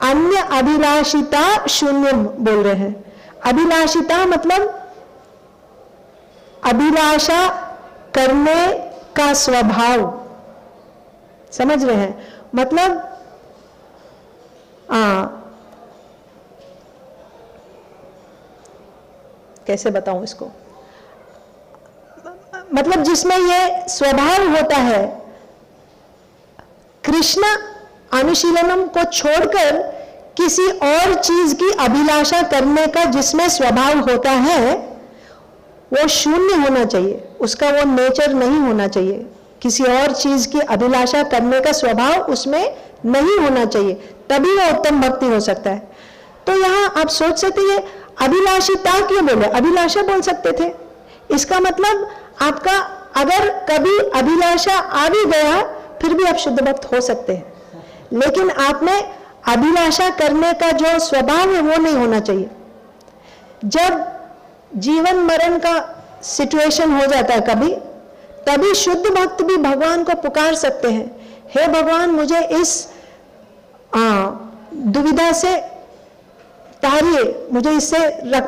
अन्य अभिलाषिता शून्यम बोल रहे हैं। अभिलाषिता मतलब अभिलाषा करने का स्वभाव, समझ रहे हैं? मतलब कैसे बताऊं इसको? मतलब जिसमें ये स्वभाव होता है, कृष्ण अनुशीलनम को छोड़कर किसी और चीज की अभिलाषा करने का जिसमें स्वभाव होता है, वो शून्य होना चाहिए, उसका वो नेचर नहीं होना चाहिए। किसी और चीज की अभिलाषा करने का स्वभाव उसमें नहीं होना चाहिए, तभी वो उत्तम भक्ति हो सकता है। तो यहां आप सोच सकते हैं अभिलाषिता क्यों बोले? अभिलाषा बोल सकते थे। इसका मतलब आपका अगर कभी अभिलाषा आ भी गया फिर भी आप शुद्ध भक्त हो सकते हैं, लेकिन आपने अभिलाषा करने का जो स्वभाव है वो नहीं होना चाहिए। जब जीवन मरण का सिचुएशन हो जाता है कभी, तभी शुद्ध भक्त भी भगवान को पुकार सकते हैं, हे भगवान मुझे इस दुविधा से तारिए, मुझे इससे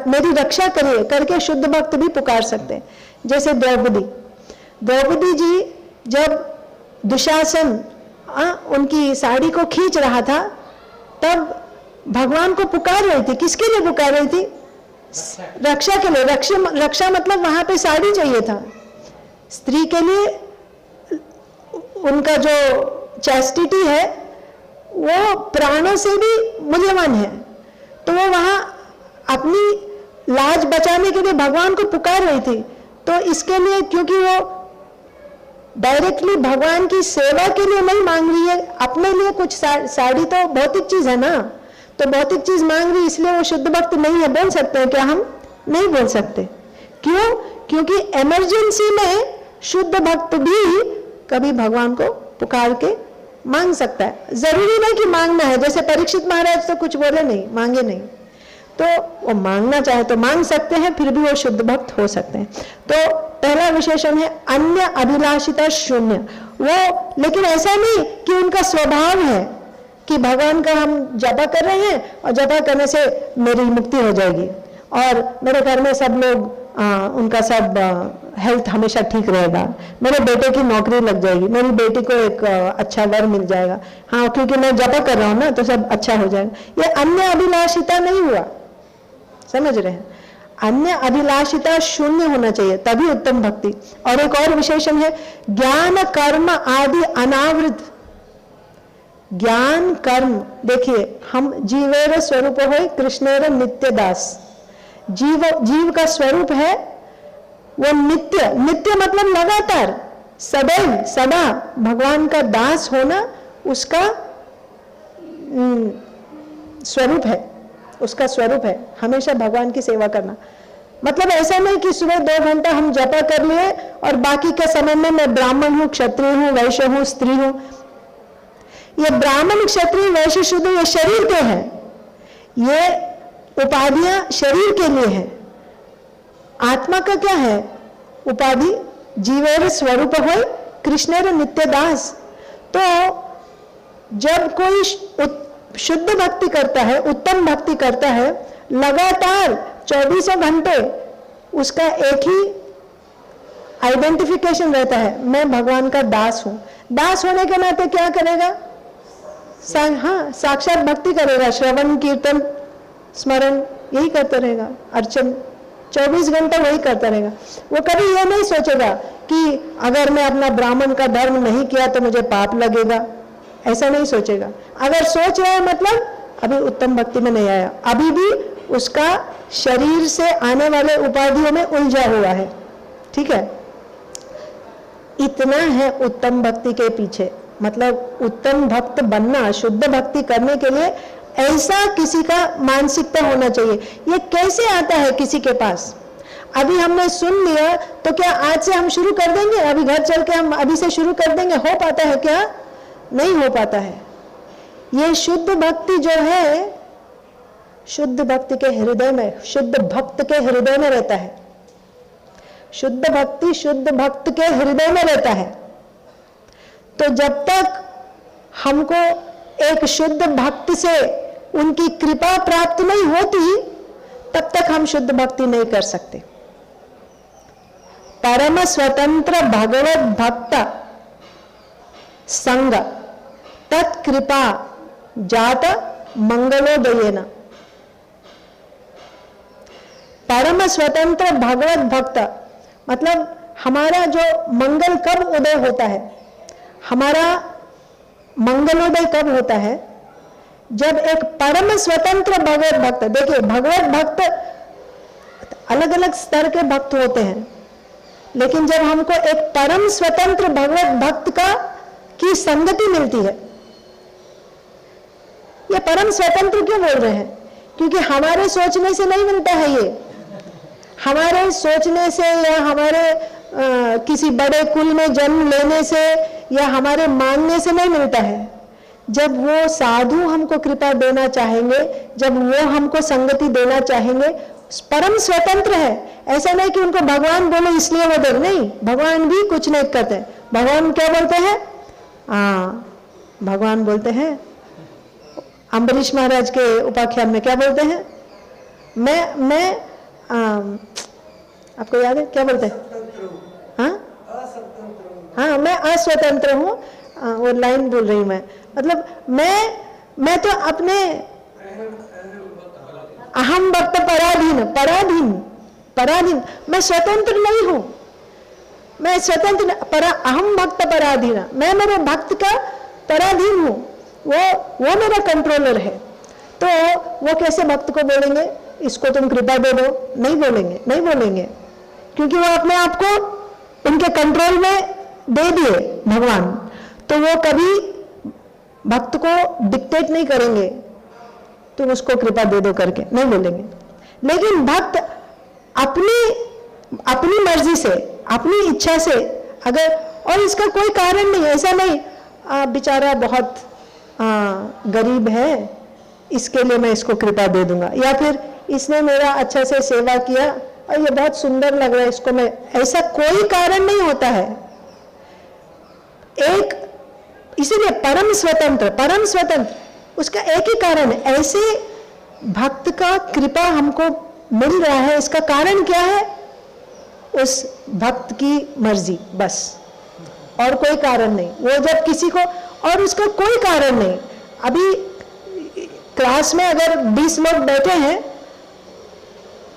मेरी रक्षा करिए करके शुद्ध भक्त भी पुकार सकते हैं। जैसे द्रौपदी जी जब दुशासन उनकी साड़ी को खींच रहा था, तब भगवान को पुकार रही थी। किसके लिए पुकार रही थी? रक्षा के लिए, रक्षा मतलब वहां पे साड़ी चाहिए था। स्त्री के लिए उनका जो चैस्टिटी है वो प्राणों से भी मूल्यवान है, तो वो वहां अपनी लाज बचाने के लिए भगवान को पुकार रही थी। तो इसके लिए, क्योंकि वो डायरेक्टली भगवान की सेवा के लिए नहीं मांग रही है, अपने लिए कुछ साड़ी तो भौतिक चीज है ना, तो भौतिक चीज मांग रही, इसलिए वो शुद्ध भक्त नहीं है। बोल सकते हैं क्या? हम नहीं बोल सकते। क्यों? क्योंकि इमरजेंसी में शुद्ध भक्त भी कभी भगवान को पुकार के मांग सकता है। जरूरी नहीं कि मांगना है, जैसे परीक्षित महाराज तो कुछ बोले नहीं, मांगे नहीं, तो वो मांगना चाहे तो मांग सकते हैं, फिर भी वो शुद्ध भक्त हो सकते हैं। तो पहला विशेषण है अन्य अभिलाषिता शून्य। वो, लेकिन ऐसा नहीं कि उनका स्वभाव है कि भगवान का हम जपा कर रहे हैं और जपा करने से मेरी मुक्ति हो जाएगी और मेरे घर में सब लोग उनका सब हेल्थ हमेशा ठीक रहेगा, मेरे बेटे की नौकरी लग जाएगी, मेरी बेटी को एक अच्छा वर मिल जाएगा, हाँ क्योंकि मैं जपा कर रहा हूं ना तो सब अच्छा हो जाएगा। ये अन्य अभिलाषिता नहीं हुआ, समझ रहे हैं? अन्य अभिलाषिता शून्य होना चाहिए, तभी उत्तम भक्ति। और एक और विशेषण है ज्ञान कर्म आदि अनावृत। ज्ञान कर्म, देखिए हम जीवेर स्वरूप हो कृष्णेर नित्य दास। जीव का स्वरूप है वो नित्य, नित्य मतलब लगातार, सदैव सदा भगवान का दास होना उसका स्वरूप है, उसका स्वरूप है हमेशा भगवान की सेवा करना। मतलब ऐसा नहीं कि सुबह 2 घंटा हम जपा कर लिए और बाकी के समय में मैं ब्राह्मण हूं, क्षत्रिय हूं, वैश्य हूं, स्त्री हूं। ये ब्राह्मण, क्षत्रिय, वैश्य, शूद्र ये शरीर के हैं, ये उपाधियां शरीर के लिए है। आत्मा का क्या है उपाधि? जीवेर स्वरूप हो कृष्णेर नित्य दास। तो जब कोई शुद्ध भक्ति करता है, उत्तम भक्ति करता है, लगातार 24 घंटे उसका एक ही आइडेंटिफिकेशन रहता है, मैं भगवान का दास हूं। दास होने के नाते क्या करेगा? हाँ, साक्षात भक्ति करेगा, श्रवण कीर्तन स्मरण यही करता रहेगा, अर्चन 24 घंटा वही करता रहेगा। वो कभी ये नहीं सोचेगा कि अगर मैं अपना ब्राह्मण का धर्म नहीं किया तो मुझे पाप लगेगा, ऐसा नहीं सोचेगा। अगर सोच रहा है मतलब अभी उत्तम भक्ति में नहीं आया, अभी भी उसका शरीर से आने वाले उपाधियों में उलझा हुआ है। ठीक है, इतना है उत्तम भक्ति के पीछे। मतलब उत्तम भक्त बनना, शुद्ध भक्ति करने के लिए ऐसा किसी का मानसिकता होना चाहिए। ये कैसे आता है किसी के पास? अभी हमने सुन लिया तो क्या आज से हम शुरू कर देंगे? अभी घर चल के हम अभी से शुरू कर देंगे? हो पाता है क्या? नहीं हो पाता है। ये शुद्ध भक्ति जो है, शुद्ध भक्ति के हृदय में, शुद्ध भक्त के हृदय में रहता है। शुद्ध भक्ति शुद्ध भक्त के हृदय में रहता है। तो जब तक हमको एक शुद्ध भक्त से उनकी कृपा प्राप्त नहीं होती, तब तक हम शुद्ध भक्ति नहीं कर सकते। परम स्वतंत्र भगवत भक्त संग तत्कृपा जात मंगलोदयेन। परम स्वतंत्र भगवत भक्त मतलब हमारा जो मंगल कब उदय होता है, हमारा मंगलोदय कब होता है? जब एक परम स्वतंत्र भगवत भक्त, देखिए भगवत भक्त अलग अलग स्तर के भक्त होते हैं, लेकिन जब हमको एक परम स्वतंत्र भगवत भक्त की संगति मिलती है। ये परम स्वतंत्र क्यों बोल रहे हैं? क्योंकि हमारे सोचने से नहीं मिलता है ये, हमारे सोचने से या हमारे किसी बड़े कुल में जन्म लेने से या हमारे मानने से नहीं मिलता है। जब वो साधु हमको कृपा देना चाहेंगे, जब वो हमको संगति देना चाहेंगे, परम स्वतंत्र है। ऐसा नहीं कि उनको भगवान बोले इसलिए वो दे, नहीं, भगवान भी कुछ नहीं करते। भगवान क्या बोलते हैं? भगवान बोलते हैं, अम्बरीश महाराज के उपाख्यान में क्या बोलते हैं? मैं आपको याद है क्या बोलते हैं? हाँ, मैं अस्वतंत्र हूँ। वो लाइन बोल रही हूँ मैं, मतलब मैं तो अपने अहम भक्त पराधीन, पराधीन, पराधीन, मैं स्वतंत्र नहीं हूं, मैं स्वतंत्र अहम भक्त पराधीन, मैं मेरे भक्त का पराधीन हूं, वो मेरा कंट्रोलर है। तो वो कैसे भक्त को बोलेंगे इसको तुम कृपा दे दो? नहीं बोलेंगे, नहीं बोलेंगे, क्योंकि वो अपने आप को उनके कंट्रोल में दे दिए भगवान। तो वो कभी भक्त को डिक्टेट नहीं करेंगे तुम उसको कृपा दे दो करके, नहीं बोलेंगे। लेकिन भक्त अपनी मर्जी से, अपनी इच्छा से अगर, और इसका कोई कारण नहीं, ऐसा नहीं बेचारा बहुत गरीब है इसके लिए मैं इसको कृपा दे दूंगा, या फिर इसने मेरा अच्छा से सेवा किया और ये बहुत सुंदर लग रहा है इसको मैं, ऐसा कोई कारण नहीं होता है। एक इसीलिए परम स्वतंत्र उसका एक ही कारण है, ऐसे भक्त का कृपा हमको मिल रहा है, इसका कारण क्या है? उस भक्त की मर्जी, बस, और कोई कारण नहीं। वो जब किसी को, और उसका कोई कारण नहीं, अभी क्लास में अगर 20 लोग बैठे हैं,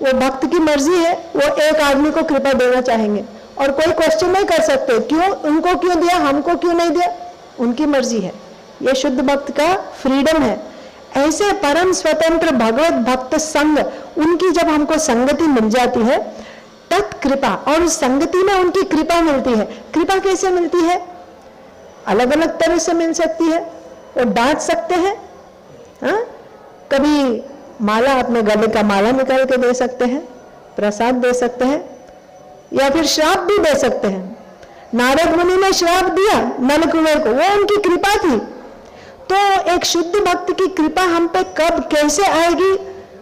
वो भक्त की मर्जी है, वो एक आदमी को कृपा देना चाहेंगे और कोई क्वेश्चन नहीं कर सकते क्यों, उनको क्यों दिया, हमको क्यों नहीं दिया, उनकी मर्जी है। ये शुद्ध भक्त का फ्रीडम है। ऐसे परम स्वतंत्र भगवत भक्त संग, उनकी जब हमको संगति मिल जाती है तत्कृपा, और उस संगति में उनकी कृपा मिलती है। कृपा कैसे मिलती है? अलग अलग तरह से मिल सकती है। वो डांट सकते हैं, हाँ? कभी माला, अपने गले का माला निकाल के दे सकते हैं, प्रसाद दे सकते हैं, या फिर श्राप भी दे सकते हैं। नारद मुनि ने श्राप दिया नल कुंवर को, वो उनकी कृपा थी। तो एक शुद्ध भक्त की कृपा हम पे कब कैसे आएगी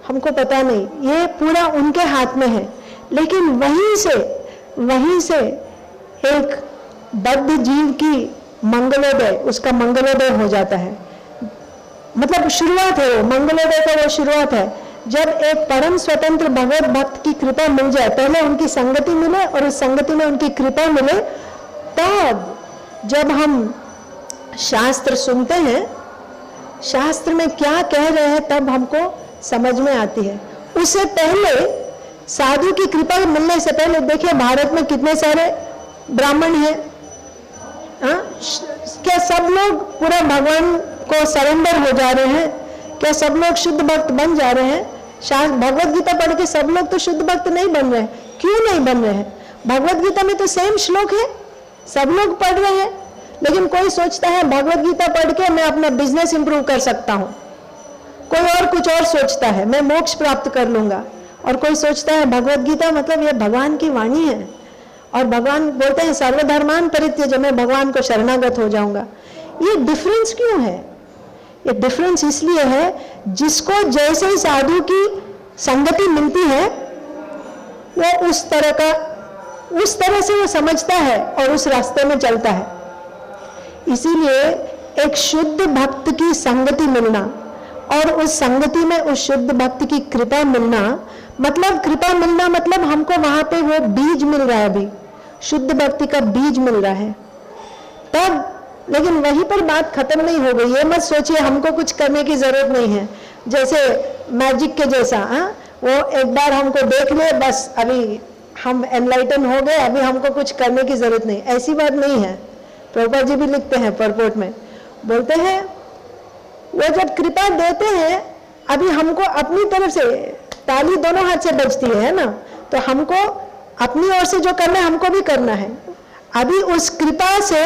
हमको पता नहीं, ये पूरा उनके हाथ में है। लेकिन वहीं से एक बद्ध जीव की मंगलोदय, उसका मंगलोदय हो जाता है। मतलब शुरुआत है वो, मंगलोदय का वो शुरुआत है। जब एक परम स्वतंत्र भगवत भक्त की कृपा मिल जाए, पहले उनकी संगति मिले और उस संगति में उनकी कृपा मिले, तब जब हम शास्त्र सुनते हैं, शास्त्र में क्या कह रहे हैं तब हमको समझ में आती है। उससे पहले, साधु की कृपा मिलने से पहले, देखिए भारत में कितने सारे ब्राह्मण हैं, क्या सब लोग पूरा भगवान को सरेंडर हो जा रहे हैं? क्या सब लोग शुद्ध भक्त बन जा रहे हैं? भगवत गीता पढ़ के सब लोग तो शुद्ध भक्त नहीं बन रहे हैं। क्यों नहीं बन रहे हैं? भगवत गीता में तो सेम श्लोक है, सब लोग पढ़ रहे हैं, लेकिन कोई सोचता है भगवत गीता पढ़ के मैं अपना बिजनेस इंप्रूव कर सकता हूं, कोई और कुछ और सोचता है मैं मोक्ष प्राप्त कर लूंगा, और कोई सोचता है भगवत गीता मतलब ये भगवान की वाणी है, और भगवान बोलते हैं सर्वधर्मान परित्यज्य, मैं भगवान को शरणागत हो जाऊंगा। ये डिफरेंस क्यों है? ये डिफरेंस इसलिए है, जिसको जैसे ही साधु की संगति मिलती है वो उस तरह से वो समझता है और उस रास्ते में चलता है। इसीलिए एक शुद्ध भक्त की संगति मिलना और उस संगति में उस शुद्ध भक्त की कृपा मिलना, मतलब हमको वहां पे वो बीज मिल रहा है, अभी शुद्ध भक्ति का बीज मिल रहा है तब। लेकिन वहीं पर बात खत्म नहीं हो गई। ये मत सोचिए हमको कुछ करने की जरूरत नहीं है, जैसे मैजिक के जैसा, वो एक बार हमको देख ले बस अभी हम एनलाइटन हो गए, अभी हमको कुछ करने की जरूरत नहीं। ऐसी बात नहीं है। प्रभुपाद जी भी लिखते हैं परपोर्ट में, बोलते हैं वो जब कृपा देते हैं, अभी हमको अपनी तरफ से ताली दोनों हाथ से बजती है ना, तो हमको अपनी ओर से जो करना है हमको भी करना है। अभी उस कृपा से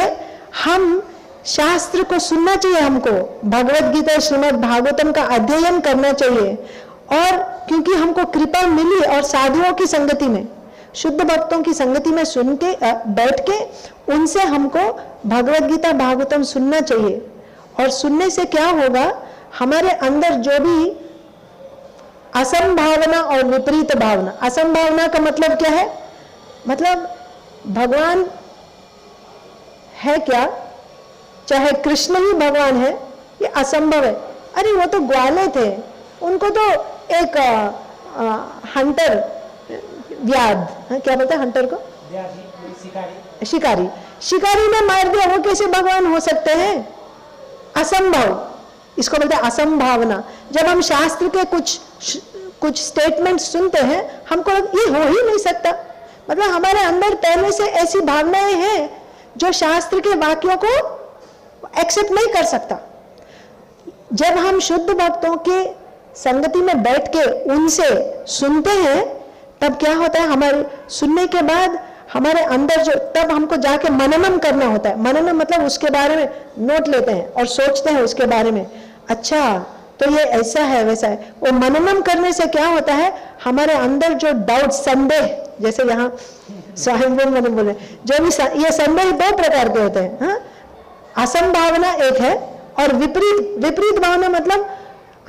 हम शास्त्र को सुनना चाहिए, हमको भगवत गीता श्रीमद् भागवतम का अध्ययन करना चाहिए, और क्योंकि हमको कृपा मिली और साधुओं की संगति में, शुद्ध भक्तों की संगति में सुन के बैठ के उनसे हमको भगवत गीता भागवतम सुनना चाहिए। और सुनने से क्या होगा, हमारे अंदर जो भी असंभावना और विपरीत भावना, असंभावना का मतलब क्या है, मतलब भगवान है क्या, चाहे कृष्ण ही भगवान है, ये असंभव है। अरे वो तो ग्वाले थे, उनको तो एक हंटर, व्याध, क्या बोलते हैं हंटर को, शिकारी ने मार दिया, वो कैसे भगवान हो सकते हैं? असंभव, इसको बोलते हैं असंभावना। जब हम शास्त्र के कुछ स्टेटमेंट सुनते हैं, हमको ये हो ही नहीं सकता। मतलब हमारे अंदर पहले से ऐसी भावनाएं हैं जो शास्त्र के वाक्यों को एक्सेप्ट नहीं कर सकता। जब हम शुद्ध भक्तों के संगति में बैठ के उनसे सुनते हैं, तब क्या होता है, हमारे सुनने के बाद हमारे अंदर जो, तब हमको जाके मननम करना होता है। मननम मतलब उसके बारे में नोट लेते हैं और सोचते हैं उसके बारे में, अच्छा तो ये ऐसा है वैसा है। वो मननम करने से क्या होता है, हमारे अंदर जो डाउट, संदेह, जैसे यहाँ स्वामी मैंने बोले, जो भी ये संदेह 2 प्रकार के होते हैं। हाँ, असंभावना एक है और विपरीत भावना मतलब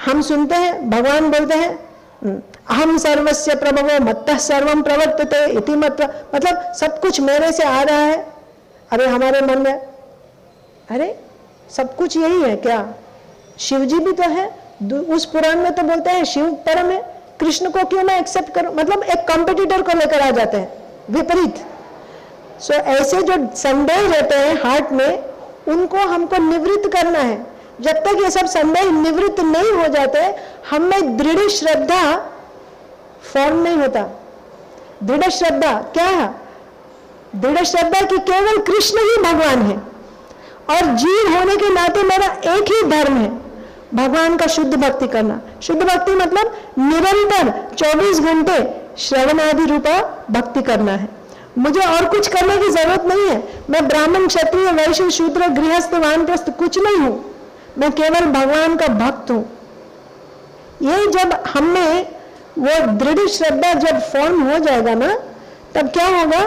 हम सुनते हैं, भगवान बोलते हैं अहम सर्वस्य प्रभवो मत्तः सर्वम प्रवर्तते इति मतलब सब कुछ मेरे से आ रहा है। अरे हमारे मन में, अरे सब कुछ यही है क्या? शिव जी भी तो है, उस पुराण में तो बोलते हैं शिव परम है, कृष्ण को क्यों मैं एक्सेप्ट करूं? मतलब एक कॉम्पिटिटर को लेकर आ जाते हैं, विपरीत। सो ऐसे जो संदेह रहते हैं हार्ट में, उनको हमको निवृत्त करना है। जब तक ये सब संदेह निवृत्त नहीं हो जाते, हम में दृढ़ श्रद्धा फॉर्म नहीं होता। दृढ़ श्रद्धा क्या है? दृढ़ श्रद्धा कि केवल कृष्ण ही भगवान है और जीव होने के नाते मेरा एक ही धर्म है, भगवान का शुद्ध भक्ति करना। शुद्ध भक्ति मतलब निरंतर 24 घंटे श्रवण आदि रूपा भक्ति करना है। मुझे और कुछ करने की जरूरत नहीं है। मैं ब्राह्मण, क्षत्रिय, वैश्य, शूद्र, गृहस्थ, वानप्रस्थ कुछ नहीं हूं, मैं केवल भगवान का भक्त हूं। ये जब हमें वो दृढ़ श्रद्धा जब फॉर्म हो जाएगा ना, तब क्या होगा,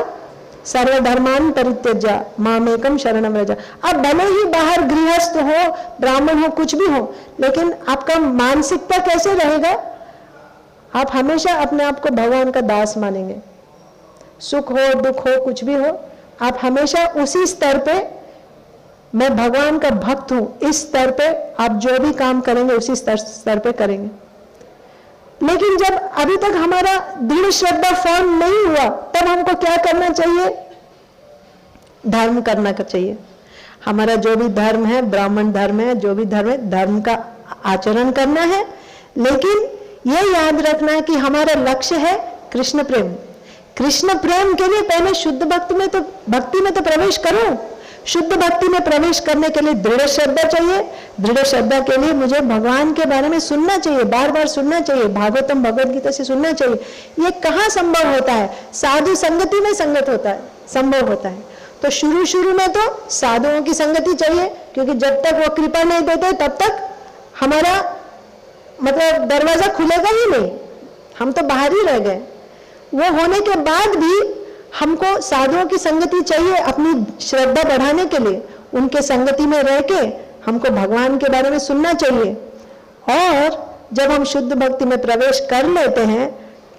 सर्वधर्मान परित्यज्य मामेकम शरणम व्रज। अब भले ही बाहर गृहस्थ हो, ब्राह्मण हो, कुछ भी हो, लेकिन आपका मानसिकता कैसे रहेगा? आप हमेशा अपने आप को भगवान का दास मानेंगे। सुख हो, दुख हो, कुछ भी हो, आप हमेशा उसी स्तर पे, मैं भगवान का भक्त हूं, इस स्तर पे आप जो भी काम करेंगे उसी स्तर पे करेंगे। लेकिन जब अभी तक हमारा दृढ़ श्रद्धा फॉर्म नहीं हुआ, तब हमको क्या करना चाहिए? धर्म करना चाहिए। हमारा जो भी धर्म है, ब्राह्मण धर्म है, जो भी धर्म है, धर्म का आचरण करना है। लेकिन यह याद रखना है कि हमारा लक्ष्य है कृष्ण प्रेम। कृष्ण प्रेम के लिए पहले शुद्ध भक्ति में तो प्रवेश करो। शुद्ध भक्ति में प्रवेश करने के लिए दृढ़ श्रद्धा चाहिए। दृढ़ श्रद्धा के लिए मुझे भगवान के बारे में सुनना चाहिए, बार बार सुनना चाहिए, भागवतम भगवद गीता से सुनना चाहिए। ये कहाँ संभव होता है? साधु संगति में संभव होता है। तो शुरू में तो साधुओं की संगति चाहिए, क्योंकि जब तक वो कृपा नहीं देते तब तक हमारा मतलब दरवाजा खुलेगा ही नहीं, हम तो बाहर ही रह गए। वो होने के बाद भी हमको साधुओं की संगति चाहिए अपनी श्रद्धा बढ़ाने के लिए। उनके संगति में रह के हमको भगवान के बारे में सुनना चाहिए। और जब हम शुद्ध भक्ति में प्रवेश कर लेते हैं,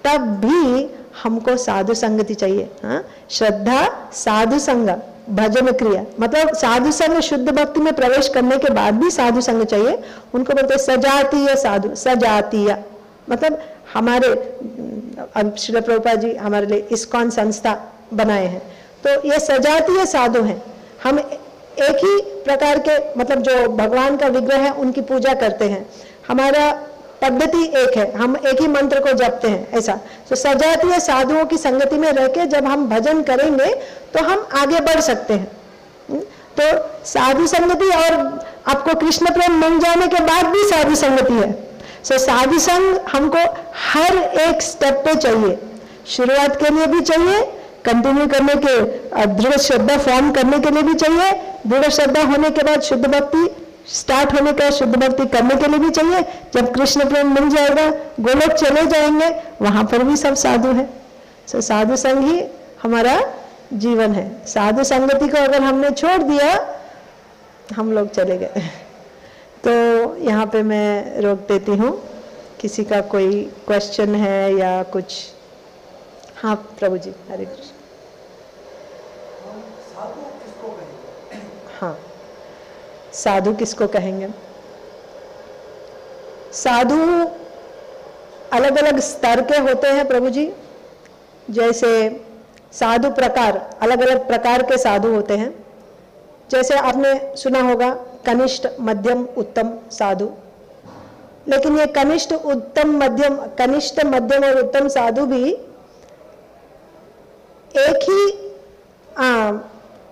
तब भी हमको साधु संगति चाहिए। हाँ, श्रद्धा, साधु संग, भजन क्रिया, मतलब साधु संग। शुद्ध भक्ति में प्रवेश करने के बाद भी साधु संग चाहिए। उनको बोलते हैं सजातीय साधु। सजातीय मतलब हमारे अब श्रील प्रभुपाद जी हमारे लिए इस्कॉन संस्था बनाए हैं, तो ये सजातीय साधु हैं। हम एक ही प्रकार के मतलब जो भगवान का विग्रह है उनकी पूजा करते हैं। हमारा पद्धति एक है, हम एक ही मंत्र को जपते हैं, ऐसा। तो सजातीय साधुओं की संगति में रह के जब हम भजन करेंगे तो हम आगे बढ़ सकते हैं। तो साधु संगति, और आपको कृष्ण प्रेम मिल जाने के बाद भी साधु संगति है। सो साधु संग हमको हर एक स्टेप पे चाहिए। शुरुआत के लिए भी चाहिए, कंटिन्यू करने के, दृढ़ श्रद्धा फॉर्म करने के लिए भी चाहिए, दृढ़ श्रद्धा होने के बाद शुद्ध भक्ति स्टार्ट होने का, शुद्ध भक्ति करने के लिए भी चाहिए। जब कृष्ण प्रेम मिल जाएगा, गोलोक चले जाएंगे, वहां पर भी सब साधु है। सो साधु संग ही हमारा जीवन है। साधु संगति को अगर हमने छोड़ दिया, हम लोग चले गए। तो यहाँ पे मैं रोक देती हूँ। किसी का कोई क्वेश्चन है या कुछ? हाँ प्रभु जी, हरे कृष्ण। साधु किसको कहेंगे? हाँ, साधु किसको कहेंगे? साधु अलग अलग स्तर के होते हैं प्रभु जी। जैसे साधु प्रकार, अलग अलग प्रकार के साधु होते हैं। जैसे आपने सुना होगा कनिष्ठ, मध्यम, उत्तम साधु। लेकिन ये कनिष्ठ मध्यम और उत्तम साधु भी एक ही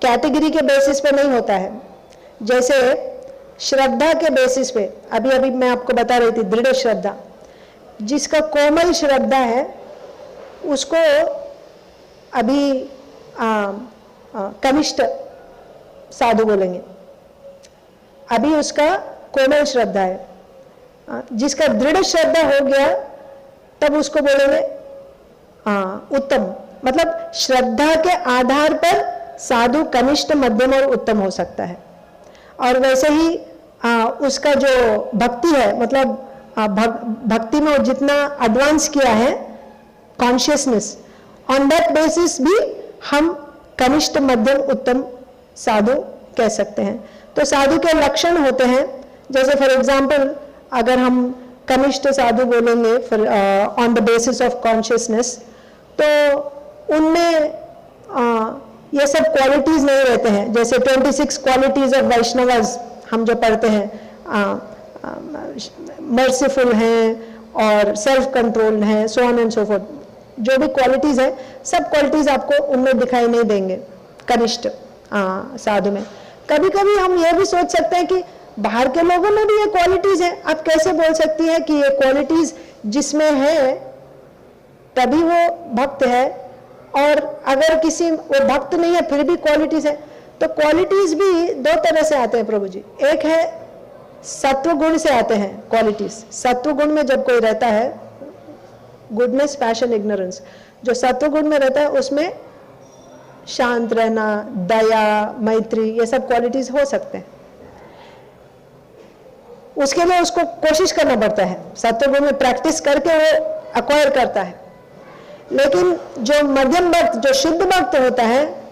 कैटेगरी के बेसिस पे नहीं होता है। जैसे श्रद्धा के बेसिस पे, अभी मैं आपको बता रही थी, दृढ़ श्रद्धा, जिसका कोमल श्रद्धा है उसको अभी कनिष्ठ साधु बोलेंगे। अभी उसका कोमल श्रद्धा है। जिसका दृढ़ श्रद्धा हो गया तब उसको बोलेंगे उत्तम। मतलब श्रद्धा के आधार पर साधु कनिष्ठ, मध्यम और उत्तम हो सकता है। और वैसे ही उसका जो भक्ति है, मतलब भक्ति में जितना एडवांस किया है कॉन्शियसनेस, ऑन दैट बेसिस भी हम कनिष्ठ, मध्यम, उत्तम साधु कह सकते हैं। तो साधु के लक्षण होते हैं, जैसे फॉर एग्जाम्पल अगर हम कनिष्ठ साधु बोलेंगे on the basis of consciousness, तो उनमें ये सब क्वालिटीज नहीं रहते हैं। जैसे 26 क्वालिटीज ऑफ वैष्णवस हम जो पढ़ते हैं, मर्सीफुल हैं और सेल्फ कंट्रोल हैं, so on and so fourth, जो भी क्वालिटीज हैं सब क्वालिटीज आपको उनमें दिखाई नहीं देंगे कनिष्ठ साधु में। कभी कभी हम ये भी सोच सकते हैं कि बाहर के लोगों में भी ये क्वालिटीज है। आप कैसे बोल सकती है कि ये क्वालिटीज जिसमें है तभी वो भक्त है, और अगर किसी वो भक्त नहीं है फिर भी क्वालिटीज है। तो क्वालिटीज भी दो तरह से आते हैं प्रभु जी। एक है सत्व गुण से आते हैं क्वालिटीज। सत्व गुण में जब कोई रहता है, गुडनेस, पैशन, इग्नोरेंस, जो सत्व गुण में रहता है उसमें शांत रहना, दया, मैत्री, ये सब क्वालिटीज हो सकते हैं। उसके लिए उसको कोशिश करना पड़ता है, सत्व गुण में प्रैक्टिस करके वो अक्वायर करता है। लेकिन जो मध्यम भक्त, जो शुद्ध भक्त होता है,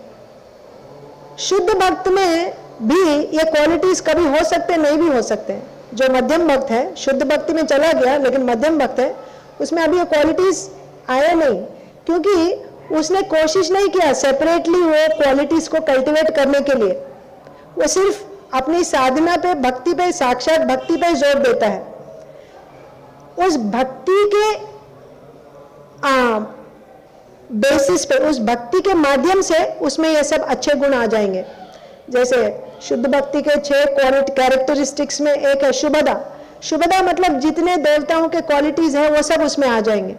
शुद्ध भक्त में भी ये क्वालिटीज कभी हो सकते, नहीं भी हो सकते। जो मध्यम भक्त है, शुद्ध भक्ति में चला गया लेकिन मध्यम भक्त है, उसमें अभी ये क्वालिटीज आया नहीं, क्योंकि उसने कोशिश नहीं किया सेपरेटली वो क्वालिटीज को कल्टिवेट करने के लिए। वो सिर्फ अपनी साधना पे, भक्ति पे, साक्षात भक्ति पे जोर देता है। उस भक्ति के बेसिस पे, उस भक्ति के माध्यम से उसमें ये सब अच्छे गुण आ जाएंगे। जैसे शुद्ध भक्ति के 6 कैरेक्टरिस्टिक्स में एक है शुभदा। शुभदा मतलब जितने देवताओं के क्वालिटीज हैं वो सब उसमें आ जाएंगे।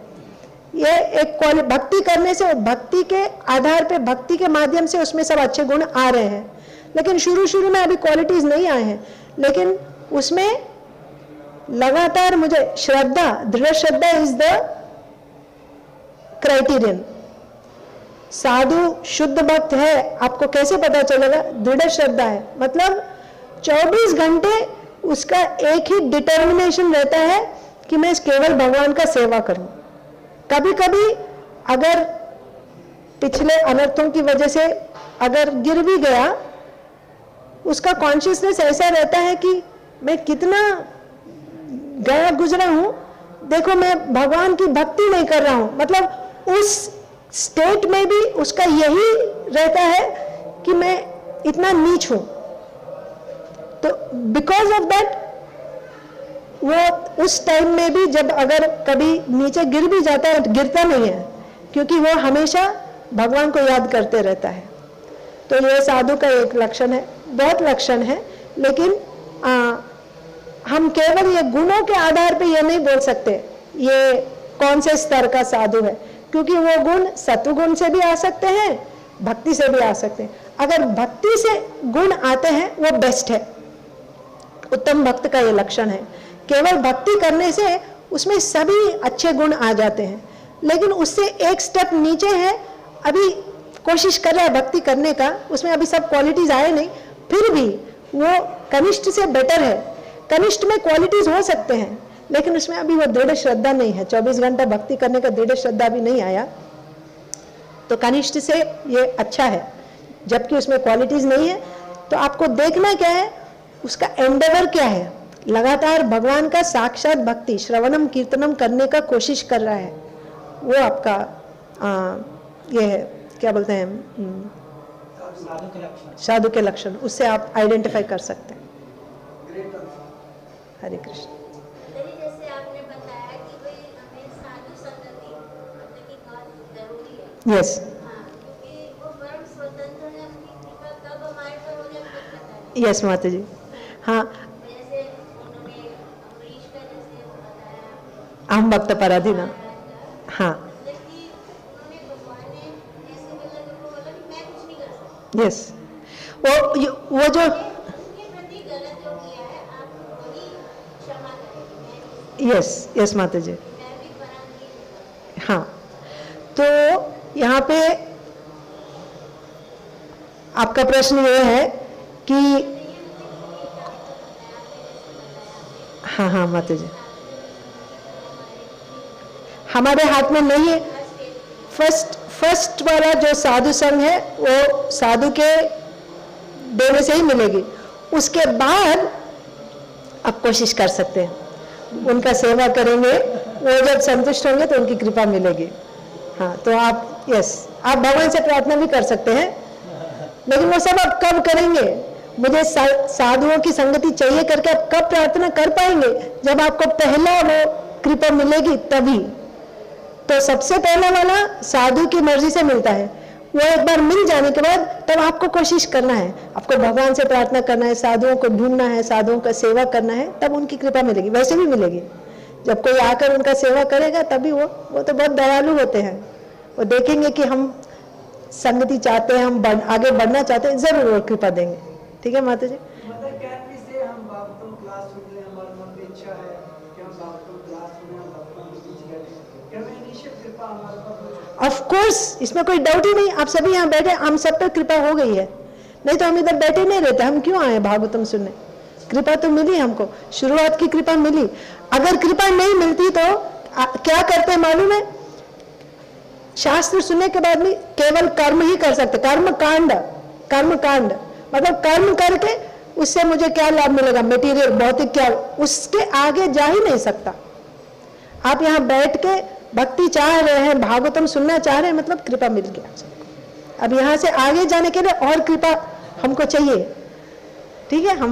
ये एक भक्ति करने से, भक्ति के आधार पे, भक्ति के माध्यम से उसमें सब अच्छे गुण आ रहे हैं। लेकिन शुरू में अभी क्वालिटीज नहीं आए हैं, लेकिन उसमें लगातार मुझे श्रद्धा, दृढ़ श्रद्धा इज द क्राइटेरियन। साधु शुद्ध भक्त है, आपको कैसे पता चलेगा? दृढ़ श्रद्धा है, मतलब 24 घंटे उसका एक ही डिटर्मिनेशन रहता है कि मैं केवल भगवान का सेवा करूं। कभी कभी अगर पिछले अनर्थों की वजह से अगर गिर भी गया, उसका कॉन्शियसनेस ऐसा रहता है कि मैं कितना गया गुजरा हूं, देखो मैं भगवान की भक्ति नहीं कर रहा हूं। मतलब उस स्टेट में भी उसका यही रहता है कि मैं इतना नीच हूं। तो बिकॉज ऑफ दैट वो उस टाइम में भी जब अगर कभी नीचे गिर भी जाता है, गिरता नहीं है, क्योंकि वो हमेशा भगवान को याद करते रहता है। तो ये साधु का एक लक्षण है, बहुत लक्षण है। लेकिन हम केवल ये गुणों के आधार पे ये नहीं बोल सकते ये कौन से स्तर का साधु है, क्योंकि वो गुण सत्वगुण से भी आ सकते हैं, भक्ति से भी आ सकते हैं। अगर भक्ति से गुण आते हैं वो बेस्ट है, उत्तम भक्त का ये लक्षण है। केवल भक्ति करने से उसमें सभी अच्छे गुण आ जाते हैं, लेकिन उससे एक स्टेप नीचे है, अभी कोशिश कर रहा है भक्ति करने का, उसमें अभी सब क्वालिटीज आए नहीं, फिर भी वो कनिष्ठ से बेटर है। कनिष्ठ में क्वालिटीज हो सकते हैं, लेकिन उसमें अभी वो दृढ़ श्रद्धा नहीं है, 24 घंटा भक्ति करने का दृढ़ श्रद्धा भी नहीं आया। तो कनिष्ठ से ये अच्छा है, जबकि उसमें क्वालिटीज नहीं है। तो आपको देखना क्या है, उसका एंडेवर क्या है, लगातार भगवान का साक्षात भक्ति, श्रवणम कीर्तनम करने का कोशिश कर रहा है, वो आपका ये है, क्या बोलते हैं, साधु के लक्षण, उससे आप आइडेंटिफाई कर सकते हैं। हरे कृष्ण। यस क्योंकि वो परम स्वतंत्र है, उनकी कृपा कब हमारे पर हो जाए कुछ पता नहीं। यस माता जी। हाँ, जैसे उन्होंने अमरीश का जैसे बताया, अहम भक्त पराधीना। महाराज का, हाँ, मतलब कि उन्होंने भगवान ने ऐसे बोला कि वो बोला कि मैं कुछ नहीं कर सकता, यस, वो जो उनके प्रति गलत जो किया है आप वही क्षमा करेंगे, मैं नहीं, यस यस माता जी। मैं भी पराधीन हूँ। हाँ, तो यहाँ पे आपका प्रश्न ये है कि हाँ हाँ माता जी, हमारे हाथ में नहीं है। फर्स्ट वाला जो साधु संघ है वो साधु के देने से ही मिलेगी, उसके बाद आप कोशिश कर सकते हैं, उनका सेवा करेंगे, वो जब संतुष्ट होंगे तो उनकी कृपा मिलेगी। हाँ, तो आप यस, आप भगवान से प्रार्थना भी कर सकते हैं, लेकिन वो सब आप कब करेंगे? मुझे साधुओं की संगति चाहिए करके आप कब प्रार्थना कर पाएंगे? जब आपको पहला वो कृपा मिलेगी तभी। तो सबसे पहला वाला साधु की मर्जी से मिलता है, वो एक बार मिल जाने के बाद तब आपको कोशिश करना है, आपको भगवान से प्रार्थना करना है, साधुओं को ढूंढना है, साधुओं का सेवा करना है, तब उनकी कृपा मिलेगी। वैसे भी मिलेगी, जब कोई आकर उनका सेवा करेगा तभी वो तो बहुत दयालु होते हैं, वो देखेंगे कि हम संगति चाहते हैं, हम आगे बढ़ना चाहते हैं, जरूर वो कृपा देंगे। ठीक है माता जी। मतलब कैन वी से हम भागवतम क्लास सुन ले, हमारे मन में इच्छा है कि हम भागवतम क्लास सुने, हम भगवान की कीर्तन करें, क्या मैं निश्चित कृपा हमारे पर हो जाए? ऑफ कोर्स, इसमें कोई डाउट ही नहीं। आप सभी यहाँ बैठे, हम सब पर कृपा हो गई है, नहीं तो हम इधर बैठे नहीं रहते। हम क्यों आए भागवतम सुनने? कृपा तो मिली हमको, शुरुआत की कृपा मिली। अगर कृपा नहीं मिलती तो क्या करते मालूम है? शास्त्र सुनने के बाद भी केवल कर्म ही कर सकते, कर्म कांड मतलब कर्म करके उससे मुझे क्या लाभ मिलेगा, मटेरियल भौतिक क्या, उसके आगे जा ही नहीं सकता। आप यहाँ बैठ के भक्ति चाह रहे हैं, भागवतम सुनना चाह रहे हैं, मतलब कृपा मिल गया। अब यहाँ से आगे जाने के लिए और कृपा हमको चाहिए। ठीक है, हम